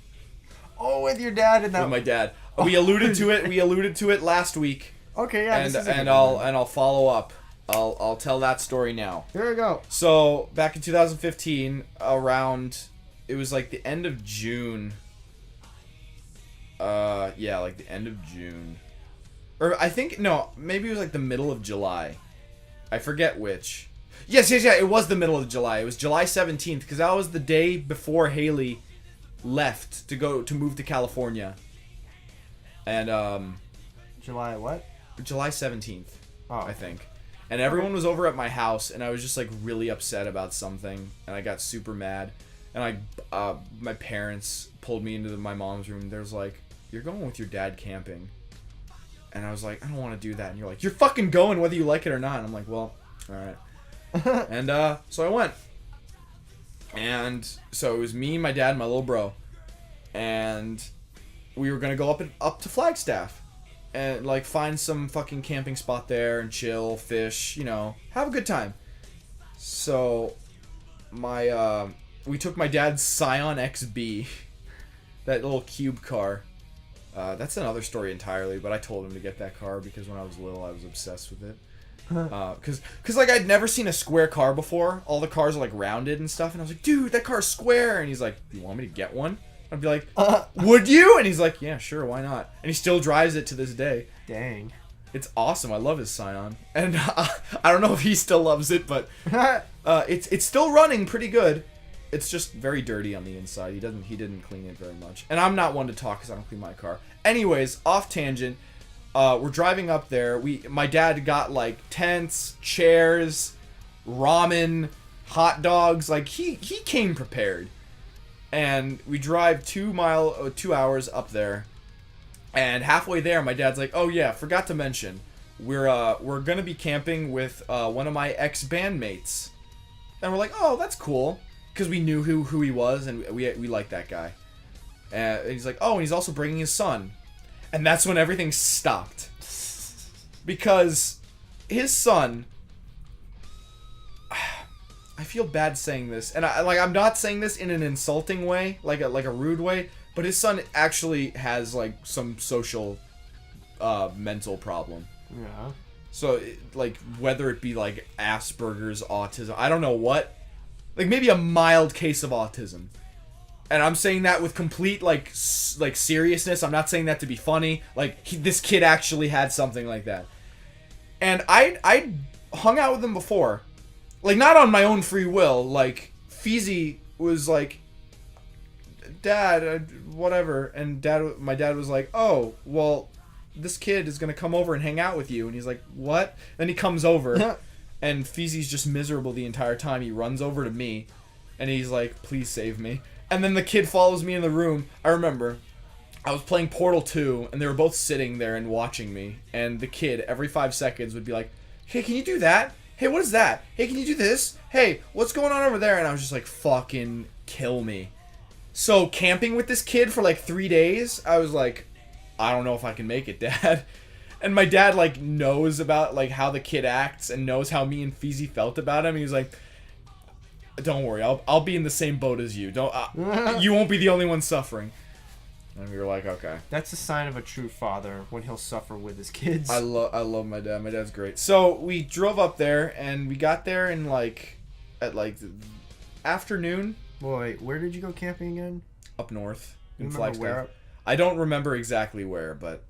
Oh, with your dad and that. with my dad. We alluded to it. We alluded to it last week. Okay, yeah. And this is a good I'll follow up. I'll tell that story now. Here we go. So back in 2015, around it was like the end of June. Yeah, like the end of June, or I think no, maybe it was like the middle of July. I forget which. Yes, yeah. It was the middle of July. It was July 17th because that was the day before Haley left to move to California. And July what? July 17th, Oh. I think. And everyone was over at my house, and I was just like really upset about something, and I got super mad. And my parents pulled me into my mom's room. There's like, "You're going with your dad camping." And I was like, "I don't want to do that." And you're like, "You're fucking going whether you like it or not." And I'm like, "Well, all right." And so I went. And so it was me, my dad, and my little bro. And we were gonna go up to Flagstaff and like find some fucking camping spot there and chill, fish, have a good time. So we took my dad's Scion XB, that little cube car. That's another story entirely, but I told him to get that car because when I was little I was obsessed with it. Cause like I'd never seen a square car before. All the cars are like rounded and stuff, and I was like, "Dude, that car's square." And he's like, "You want me to get one?" I'd be like, "Would you?" And he's like, "Yeah, sure, why not?" And he still drives it to this day. Dang. It's awesome. I love his Scion, and I don't know if he still loves it, but it's still running pretty good. It's just very dirty on the inside. He didn't clean it very much, and I'm not one to talk because I don't clean my car. Anyways, off tangent. We're driving up there. My dad got like tents, chairs, ramen, hot dogs. Like he came prepared. And we drive 2 hours up there. And halfway there, my dad's like, "Oh yeah, forgot to mention, we're gonna be camping with one of my ex-bandmates." And we're like, "Oh, that's cool," because we knew who he was, and we liked that guy. And he's like, "Oh, and he's also bringing his son." And that's when everything stopped. Because his son... I feel bad saying this. And I'm not saying this in an insulting way, like a rude way. But his son actually has like some social mental problem. Yeah. So, like, whether it be like Asperger's, autism, I don't know what. Like maybe a mild case of autism. And I'm saying that with complete, like seriousness. I'm not saying that to be funny. Like, this kid actually had something like that. And I hung out with him before. Like, not on my own free will. Like, Feezy was like, "Dad, whatever." And my dad was like, "Oh, well, this kid is going to come over and hang out with you." And he's like, "What?" Then he comes over. And Feezy's just miserable the entire time. He runs over to me. And he's like, "Please save me." And then the kid follows me in the room. I remember I was playing Portal 2, and they were both sitting there and watching me. And the kid, every 5 seconds, would be like, "Hey, can you do that? Hey, what is that? Hey, can you do this? Hey, what's going on over there?" And I was just like, fucking kill me. So camping with this kid for like 3 days, I was like, I don't know if I can make it, Dad. And my dad like knows about like how the kid acts and knows how me and Feezy felt about him. He was like, "Don't worry, I'll be in the same boat as you. You won't be the only one suffering." And we were like, okay. That's a sign of a true father when he'll suffer with his kids. I love my dad. My dad's great. So we drove up there, and we got there in at the afternoon. Wait, where did you go camping again? Up north in Flagstaff. Flagstaff. I don't remember exactly where, but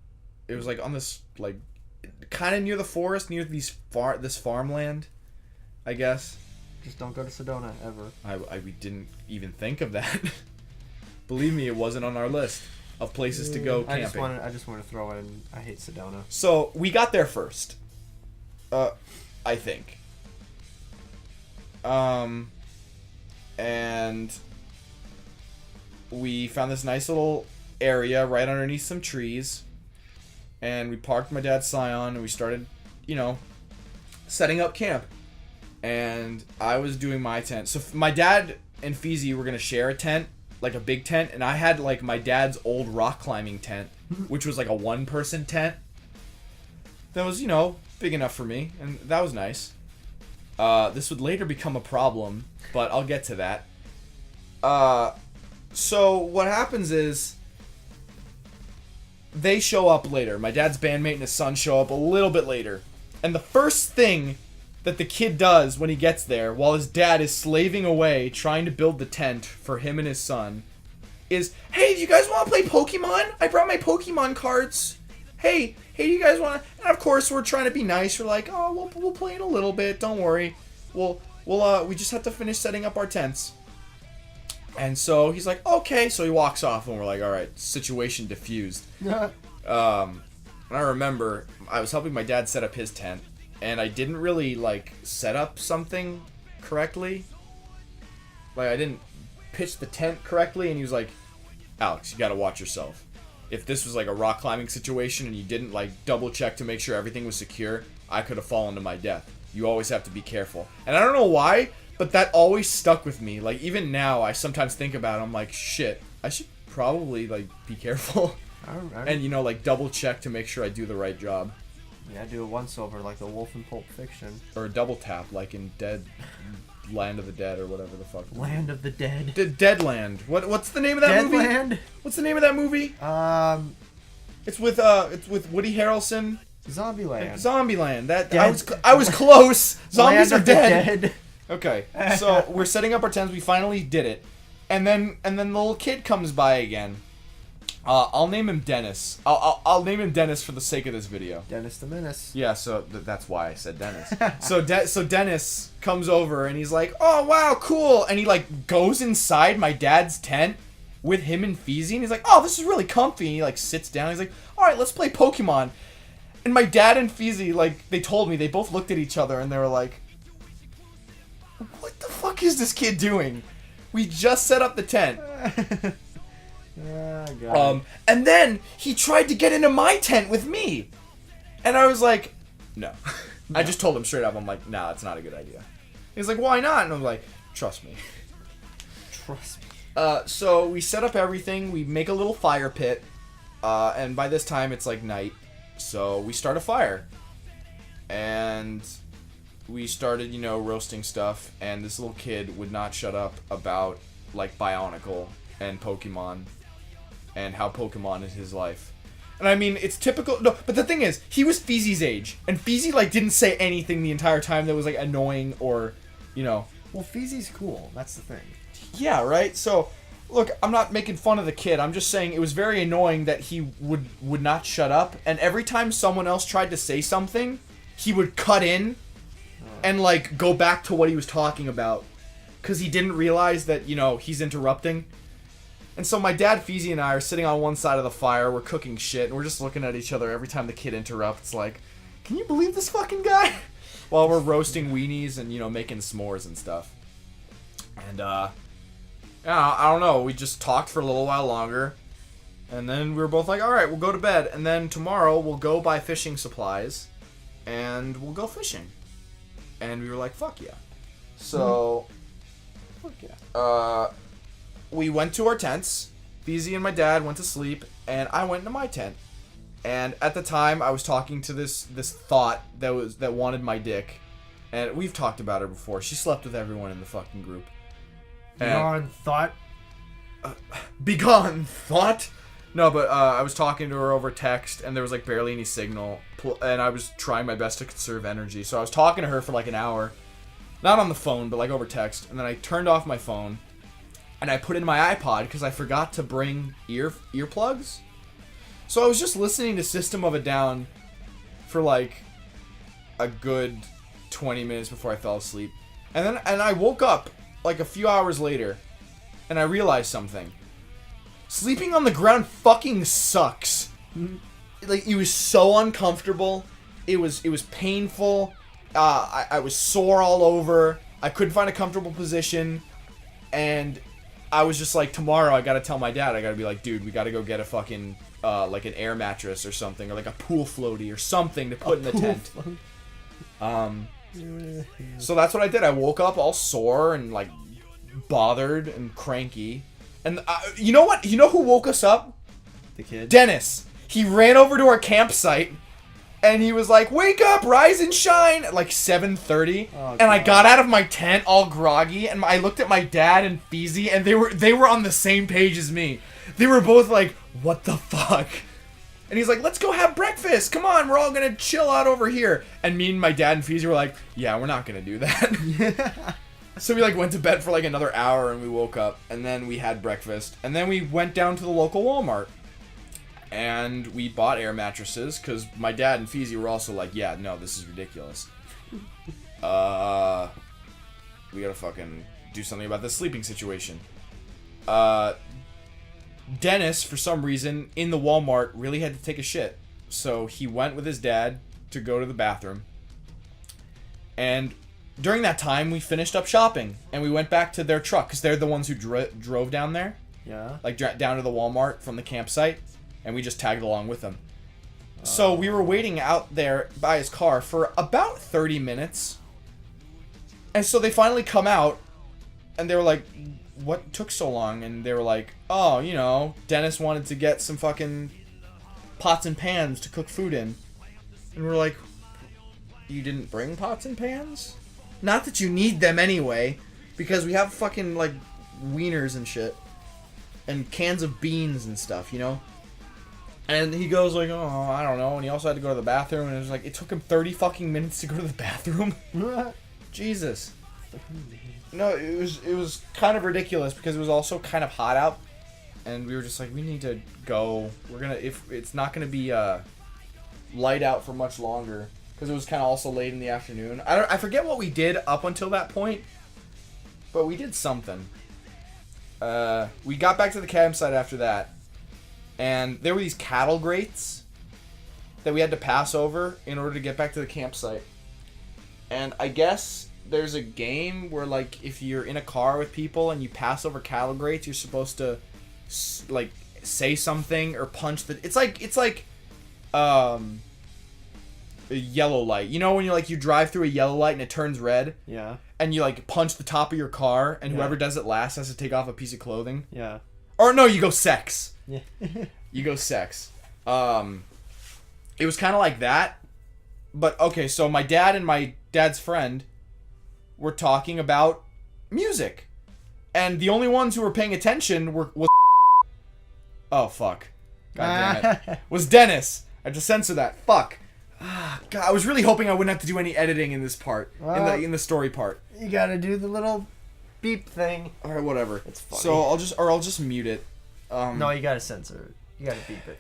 it was like on this like kind of near the forest, near this farmland, I guess. Just don't go to Sedona ever. We didn't even think of that. Believe me, it wasn't on our list of places to go camping. I just want to throw in, I hate Sedona. So we got there first. I think. And we found this nice little area right underneath some trees. And we parked my dad's Scion, and we started, setting up camp. And I was doing my tent. So my dad and Feezy were going to share a tent, like a big tent. And I had like my dad's old rock climbing tent, which was like a 1-person tent. That was, big enough for me. And that was nice. This would later become a problem, but I'll get to that. So what happens is they show up later. My dad's bandmate and his son show up a little bit later. And the first thing that the kid does when he gets there, while his dad is slaving away trying to build the tent for him and his son, is, "Hey, do you guys want to play Pokemon? I brought my Pokemon cards. Hey, do you guys want to?" And of course, we're trying to be nice. We're like, "Oh, we'll play in a little bit. Don't worry. We just have to finish setting up our tents." And so he's like, okay. So he walks off, and we're like, all right, situation diffused. And I remember I was helping my dad set up his tent, and I didn't really, like, set up something correctly. Like, I didn't pitch the tent correctly, and he was like, Alex, you gotta watch yourself. If this was, like, a rock climbing situation and you didn't, like, double check to make sure everything was secure, I could have fallen to my death. You always have to be careful. And I don't know why, but that always stuck with me. Like, even now, I sometimes think about it, I'm like, shit, I should probably, like, be careful. And, you know, like, double check to make sure I do the right job. Yeah, do a once over like the wolf in Pulp Fiction. Or a double tap, like in Land of the Dead, or whatever the fuck. Land of the Dead. Deadland. What's the name of that movie? Deadland? What's the name of that movie? It's with Woody Harrelson. Zombieland. Zombieland. That I was close. Zombies are dead. Okay, so we're setting up our tents. We finally did it, and then the little kid comes by again. I'll name him Dennis. I'll name him Dennis for the sake of this video. Dennis the Menace. Yeah, so that's why I said Dennis. So Dennis comes over and he's like, "Oh wow, cool!" And he like goes inside my dad's tent with him and Feezy, and he's like, "Oh, this is really comfy." And he like sits down. He's like, "All right, let's play Pokemon." And my dad and Feezy, like, they told me, they both looked at each other and they were like, "What the fuck is this kid doing? We just set up the tent." And then he tried to get into my tent with me. And I was like, no. I just told him straight up, I'm like, nah, it's not a good idea. He's like, why not? And I'm like, trust me. Trust me. So we set up everything. We make a little fire pit. And by this time, it's like night. So we start a fire. And we started, you know, roasting stuff. And this little kid would not shut up about, like, Bionicle and Pokemon. And how Pokemon is his life. And I mean, it's typical. No, but the thing is, he was Feezy's age. And Feezy, like, didn't say anything the entire time that was, like, annoying or, you know. Well, Feezy's cool. That's the thing. Yeah, right? So, look, I'm not making fun of the kid. I'm just saying it was very annoying that he would not shut up. And every time someone else tried to say something, he would cut in and, like, go back to what he was talking about. Because he didn't realize that, you know, he's interrupting. And so my dad, Feezy, and I are sitting on one side of the fire. We're cooking shit, and we're just looking at each other every time the kid interrupts. Like, can you believe this fucking guy? While we're roasting weenies and, you know, making s'mores and stuff. And, I don't know. We just talked for a little while longer. And then we were both like, all right, we'll go to bed. And then tomorrow we'll go buy fishing supplies. And we'll go fishing. And we were like, fuck yeah. So, fuck yeah. We went to our tents. Feezy and my dad went to sleep, and I went into my tent. And at the time, I was talking to this thought that wanted my dick, and we've talked about her before. She slept with everyone in the fucking group. Begone thought. Begone thought. No, but I was talking to her over text, and there was like barely any signal, and I was trying my best to conserve energy. So I was talking to her for like an hour, not on the phone, but like over text. And then I turned off my phone. And I put in my iPod because I forgot to bring earplugs. So I was just listening to System of a Down for like a good 20 minutes before I fell asleep. And I woke up like a few hours later and I realized something. Sleeping on the ground fucking sucks. Like, it was so uncomfortable. It was painful. I was sore all over. I couldn't find a comfortable position. And I was just like, tomorrow I gotta tell my dad. I gotta be like, dude, we gotta go get a fucking, like an air mattress or something, or like a pool floaty or something to put in the tent. So that's what I did. I woke up all sore and like bothered and cranky. And you know what? You know who woke us up? The kid. Dennis. He ran over to our campsite. And he was like, wake up, rise and shine, at like 7:30. Oh, and I got out of my tent all groggy, and I looked at my dad and Feezy, and they were on the same page as me. They were both like, what the fuck? And he's like, let's go have breakfast. Come on, we're all going to chill out over here. And me and my dad and Feezy were like, yeah, we're not going to do that. So we like went to bed for like another hour, and we woke up, and then we had breakfast. And then we went down to the local Walmart. And we bought air mattresses, because my dad and Feezy were also like, yeah, no, this is ridiculous. We gotta fucking do something about this sleeping situation. Dennis, for some reason, in the Walmart, really had to take a shit. So he went with his dad to go to the bathroom. And during that time, we finished up shopping. And we went back to their truck, because they're the ones who drove down there. Yeah. Like, down to the Walmart from the campsite. And we just tagged along with them. So we were waiting out there by his car for about 30 minutes. And so they finally come out. And they were like, what took so long? And they were like, oh, you know, Dennis wanted to get some fucking pots and pans to cook food in. And we're like, you didn't bring pots and pans? Not that you need them anyway, because we have fucking, like, wieners and shit. And cans of beans and stuff, you know? And he goes like, oh, I don't know. And he also had to go to the bathroom. And it was like, it took him 30 fucking minutes to go to the bathroom. Jesus. No, it was kind of ridiculous because it was also kind of hot out, and we were just like, we need to go. If it's not gonna be light out for much longer, because it was kind of also late in the afternoon. I forget what we did up until that point, but we did something. We got back to the campsite after that, and there were these cattle grates that we had to pass over in order to get back to the campsite, and I guess there's a game where, like, if you're in a car with people and you pass over cattle grates, you're supposed to, like, say something or punch the... It's like a yellow light. You know when you drive through a yellow light and it turns red? Yeah. And you, like, punch the top of your car, and whoever does it last has to take off a piece of clothing? Yeah. Or, no, you go sex. Yeah. You go sex. It was kind of like that. But, okay, so my dad and my dad's friend... were talking about music. And the only ones who were paying attention was... Oh, fuck. God damn it. Was Dennis. I had to censor that. Fuck. God, I was really hoping I wouldn't have to do any editing in this part. Well, in the story part. You gotta do the little beep thing. Alright, whatever. It's funny. So I'll just mute it. No, you gotta censor it. You gotta beep it.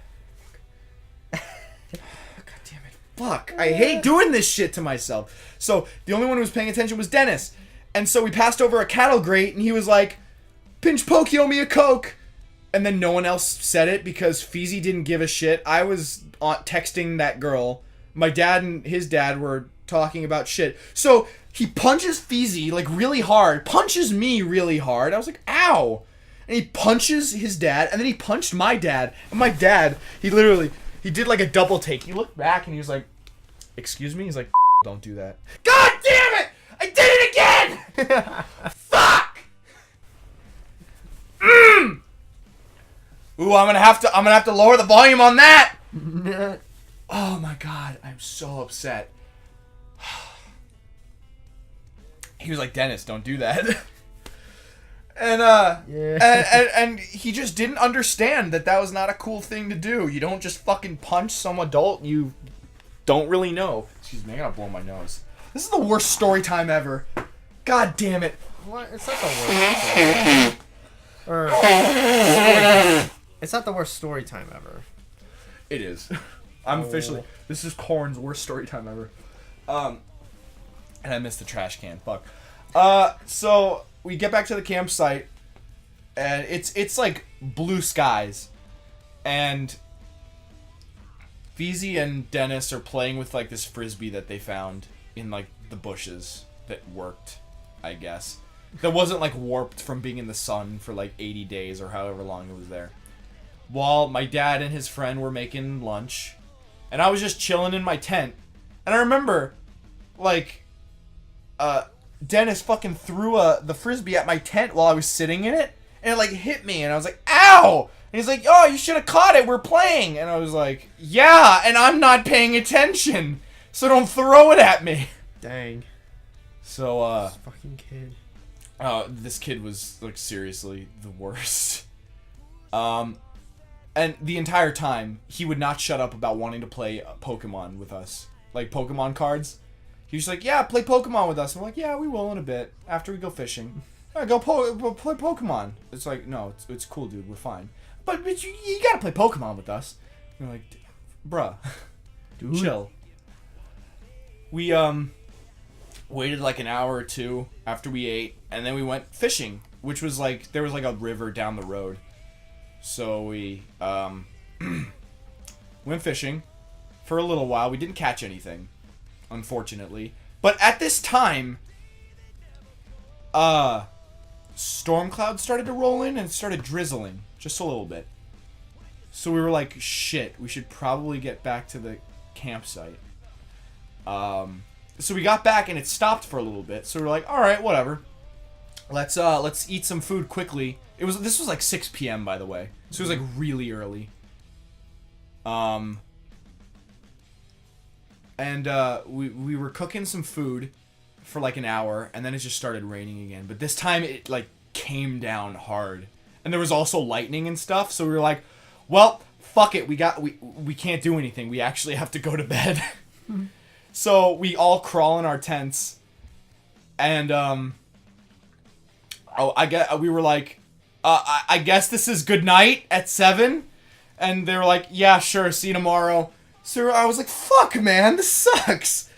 God damn it. Fuck. I hate doing this shit to myself. So, the only one who was paying attention was Dennis. And so we passed over a cattle grate, and he was like, pinch poke, owe me a Coke. And then no one else said it because Feezy didn't give a shit. I was texting that girl. My dad and his dad were talking about shit. So, he punches Feezy, like, really hard. Punches me really hard. I was like, ow. And he punches his dad, and then he punched my dad. And my dad, he did like a double take. He looked back, and he was like, excuse me? He's like, don't do that. God damn it! I did it again! Fuck! Ooh, I'm gonna have to lower the volume on that! Oh my god, I'm so upset. He was like, Dennis, don't do that. And he just didn't understand that was not a cool thing to do. You don't just fucking punch some adult you don't really know. Excuse me, I gotta blow my nose. This is the worst story time ever. God damn it. What? It's not the worst. It's not the worst story time ever. It is. I'm officially... This is Korn's worst story time ever. And I missed the trash can. Fuck. So we get back to the campsite, and it's like blue skies, and Feezy and Dennis are playing with like this frisbee that they found in like the bushes that worked, I guess. That wasn't like warped from being in the sun for like 80 days or however long it was there. While my dad and his friend were making lunch, and I was just chilling in my tent, and I remember, like, Dennis fucking threw the frisbee at my tent while I was sitting in it, and it like hit me, and I was like, ow! And he's like, oh, you should have caught it, we're playing! And I was like, yeah, and I'm not paying attention, so don't throw it at me! Dang. So, This fucking kid. This kid was, like, seriously the worst. And the entire time, he would not shut up about wanting to play Pokemon with us. Like, Pokemon cards. He was like, yeah, play Pokemon with us. I'm like, yeah, we will in a bit, after we go fishing. All right, go play Pokemon. It's like, no, it's cool, dude, we're fine. But you gotta play Pokemon with us. And we're like, bruh, Dude. chill. We, waited like an hour or two after we ate, and then we went fishing. which was like, there was like a river down the road. So we went fishing for a little while. We didn't catch anything, unfortunately. But at this time, storm clouds started to roll in and it started drizzling just a little bit. So we were like, shit, we should probably get back to the campsite. So we got back and it stopped for a little bit. So we were like, all right, whatever. Let's eat some food quickly. This was like 6 p.m. by the way. So it was like really early. We were cooking some food for like an hour and then it just started raining again. But this time it like came down hard. And there was also lightning and stuff. So we were like, well, fuck it. We can't do anything. We actually have to go to bed. So we all crawl in our tents. And we were like, I guess this is good night at 7. And they were like, yeah, sure, see you tomorrow. So I was like, fuck, man, this sucks.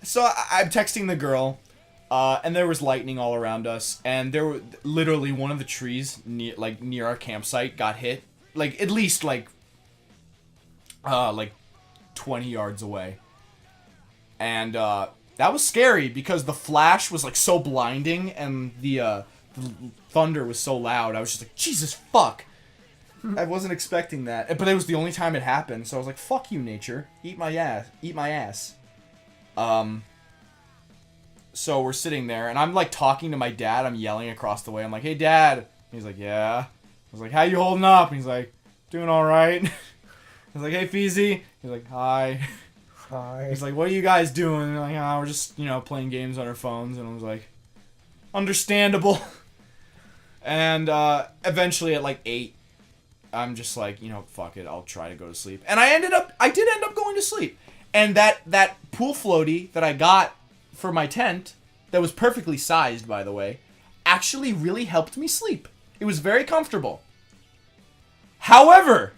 So I'm texting the girl, and there was lightning all around us. And there were literally one of the trees near our campsite got hit. Like, at least, like 20 yards away. And that was scary because the flash was, like, so blinding and the thunder was so loud. I was just like, Jesus fuck. I wasn't expecting that. But it was the only time it happened. So I was like, fuck you, nature. Eat my ass. Eat my ass. So we're sitting there, and I'm, like, talking to my dad. I'm yelling across the way. I'm like, hey, Dad. And he's like, yeah. I was like, how you holding up? And he's like, doing all right. I was like, hey, Feezy. He's like, hi. Hi. He's like, what are you guys doing? And like, we're just, playing games on our phones. And I was like, understandable. And eventually at, like, 8, I'm just like, fuck it, I'll try to go to sleep. And I did end up going to sleep. And that pool floaty that I got for my tent, that was perfectly sized, by the way, actually really helped me sleep. It was very comfortable. However,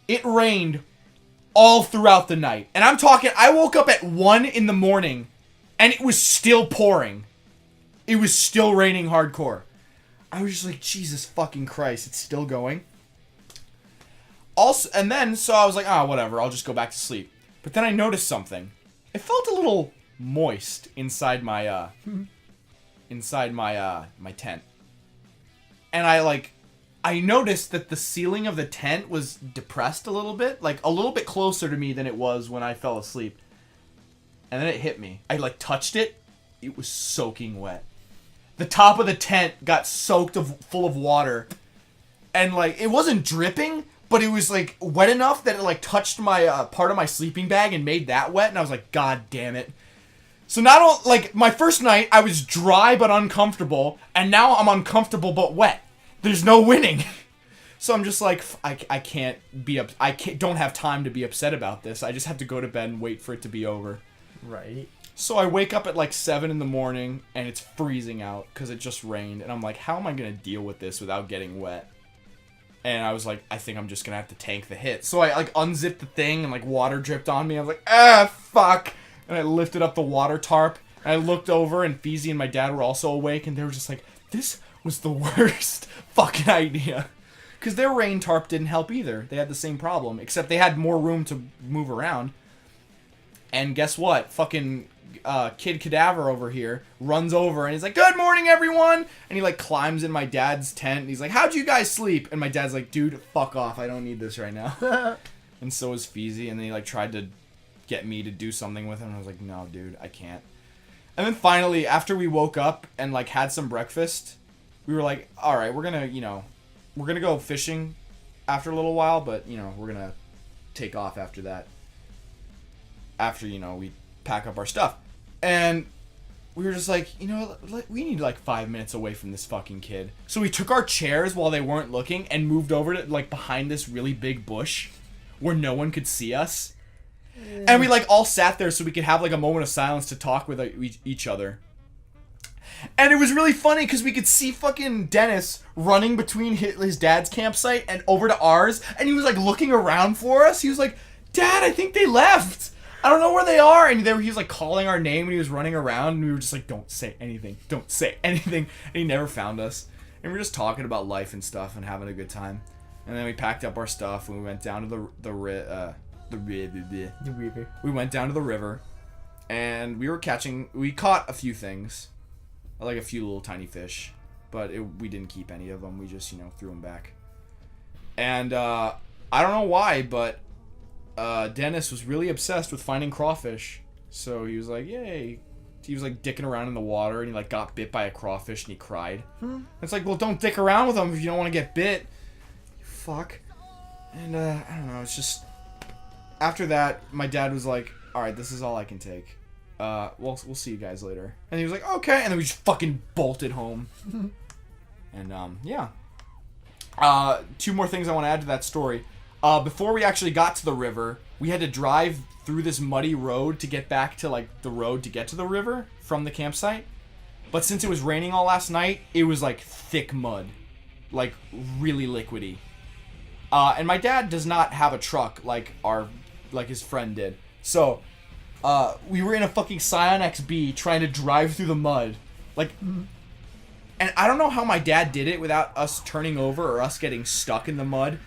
it rained all throughout the night. And I'm talking, I woke up at 1 in the morning, and it was still pouring. It was still raining hardcore. I was just like, Jesus fucking Christ, it's still going. Also, and then, so I was like, whatever, I'll just go back to sleep. But then I noticed something. It felt a little moist inside my, my tent. And I noticed that the ceiling of the tent was depressed a little bit. Like, a little bit closer to me than it was when I fell asleep. And then it hit me. I, touched it. It was soaking wet. The top of the tent got soaked full of water. And, it wasn't dripping, but it was, wet enough that it, touched my, part of my sleeping bag and made that wet. And I was like, God damn it. So my first night, I was dry but uncomfortable. And now I'm uncomfortable but wet. There's no winning. So I'm just like, I can't be don't have time to be upset about this. I just have to go to bed and wait for it to be over. Right. So I wake up at 7 in the morning and it's freezing out because it just rained. And I'm like, how am I going to deal with this without getting wet? And I was like, I think I'm just going to have to tank the hit. So I unzipped the thing and water dripped on me. I was like, fuck. And I lifted up the water tarp. And I looked over and Feezy and my dad were also awake. And they were just like, this was the worst fucking idea. Because their rain tarp didn't help either. They had the same problem. Except they had more room to move around. And guess what? Fucking Kid Cadaver over here runs over and he's like, good morning, everyone! And he climbs in my dad's tent. And he's like, how'd you guys sleep? And my dad's like, dude, fuck off. I don't need this right now. And so was Feezy. And then he tried to get me to do something with him. And I was like, no, dude, I can't. And then finally, after we woke up and had some breakfast, we were like, all right, we're gonna go fishing after a little while, but we're gonna take off after that. After we pack up our stuff. And we were just like, we need 5 minutes away from this fucking kid. So we took our chairs while they weren't looking and moved over to behind this really big bush where no one could see us. And we all sat there so we could have a moment of silence to talk with each other. And it was really funny because we could see fucking Dennis running between his dad's campsite and over to ours. And he was looking around for us. He was like, Dad, I think they left. I don't know where they are. And he was like calling our name when he was running around. And we were just like, don't say anything. Don't say anything. And he never found us. And we were just talking about life and stuff and having a good time. And then we packed up our stuff and we went down to the river. We went down to the river. And we caught a few things. Like a few little tiny fish. But we didn't keep any of them. We just, threw them back. And I don't know why, but Dennis was really obsessed with finding crawfish. So he was like, yay. He was like dicking around in the water and he like got bit by a crawfish and he cried. It's like, well, don't dick around with them if you don't want to get bit. You fuck. And I don't know, it's just... After that, my dad was like, alright, this is all I can take. We'll see you guys later. And he was like, okay. And then we just fucking bolted home. And yeah. 2 more things I want to add to that story. Before we actually got to the river, we had to drive through this muddy road to get back to like the road to get to the river from the campsite. But since it was raining all last night, it was like thick mud, like really liquidy. And my dad does not have a truck like his friend did. So we were in a fucking Scion XB trying to drive through the mud, like. And I don't know how my dad did it without us turning over or us getting stuck in the mud.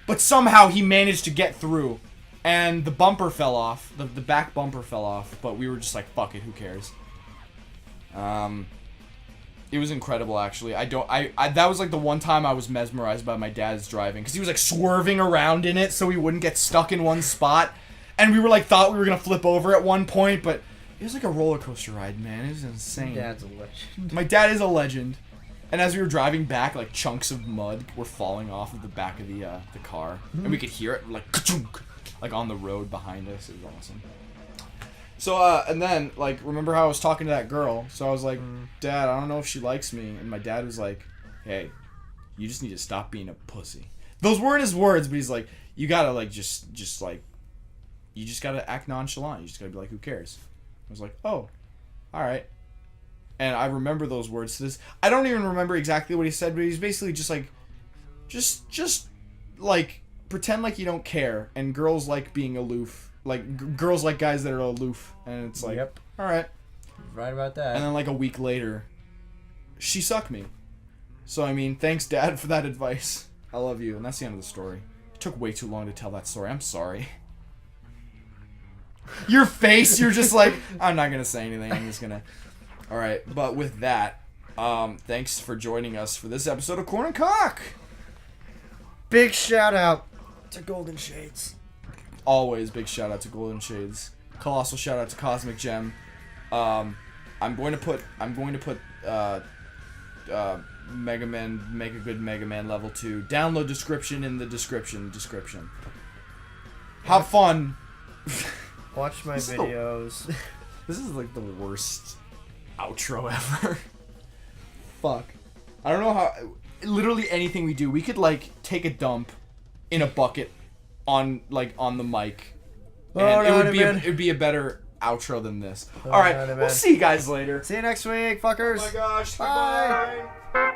But somehow he managed to get through. And the bumper fell off. The back bumper fell off. But we were just like, fuck it, who cares? It was incredible, actually. That was like the one time I was mesmerized by my dad's driving. Because he was like swerving around in it so we wouldn't get stuck in one spot. And we were like, thought we were going to flip over at one point. But it was like a roller coaster ride, man. It was insane. Your dad's a legend. My dad is a legend. And as we were driving back, like chunks of mud were falling off of the back of the car, and we could hear it like ka-chunk, like on the road behind us. It was awesome. So and then like remember how I was talking to that girl? So I was like, Dad, I don't know if she likes me, and my dad was like, hey, you just need to stop being a pussy. Those weren't his words, but he's like, you gotta like just like, you just gotta act nonchalant. You just gotta be like, who cares? I was like, oh, all right. And I remember those words to this. I don't even remember exactly what he said, but he's basically just like, just like pretend like you don't care. And girls like being aloof, like girls like guys that are aloof. And it's like, yep, all right, right about that. And then like a week later, she sucked me. So I mean, thanks, Dad, for that advice. I love you, and that's the end of the story. It took way too long to tell that story. I'm sorry. Your face, you're just like, I'm not gonna say anything. I'm just gonna. All right, but with that, thanks for joining us for this episode of Korn and Kock. Big shout out to Golden Shades. Always big shout out to Golden Shades. Colossal shout out to Cosmic Gem. I'm going to put Mega Man, Make a Good Mega Man Level 2 download description in the description. Have fun. Watch my videos. This is like the worst outro ever. Fuck. I don't know how. Literally anything we do, we could like take a dump in a bucket on the mic, and it would be a better outro than this. All right, we'll see you guys later. See you next week, fuckers. Oh my gosh. Bye. Bye.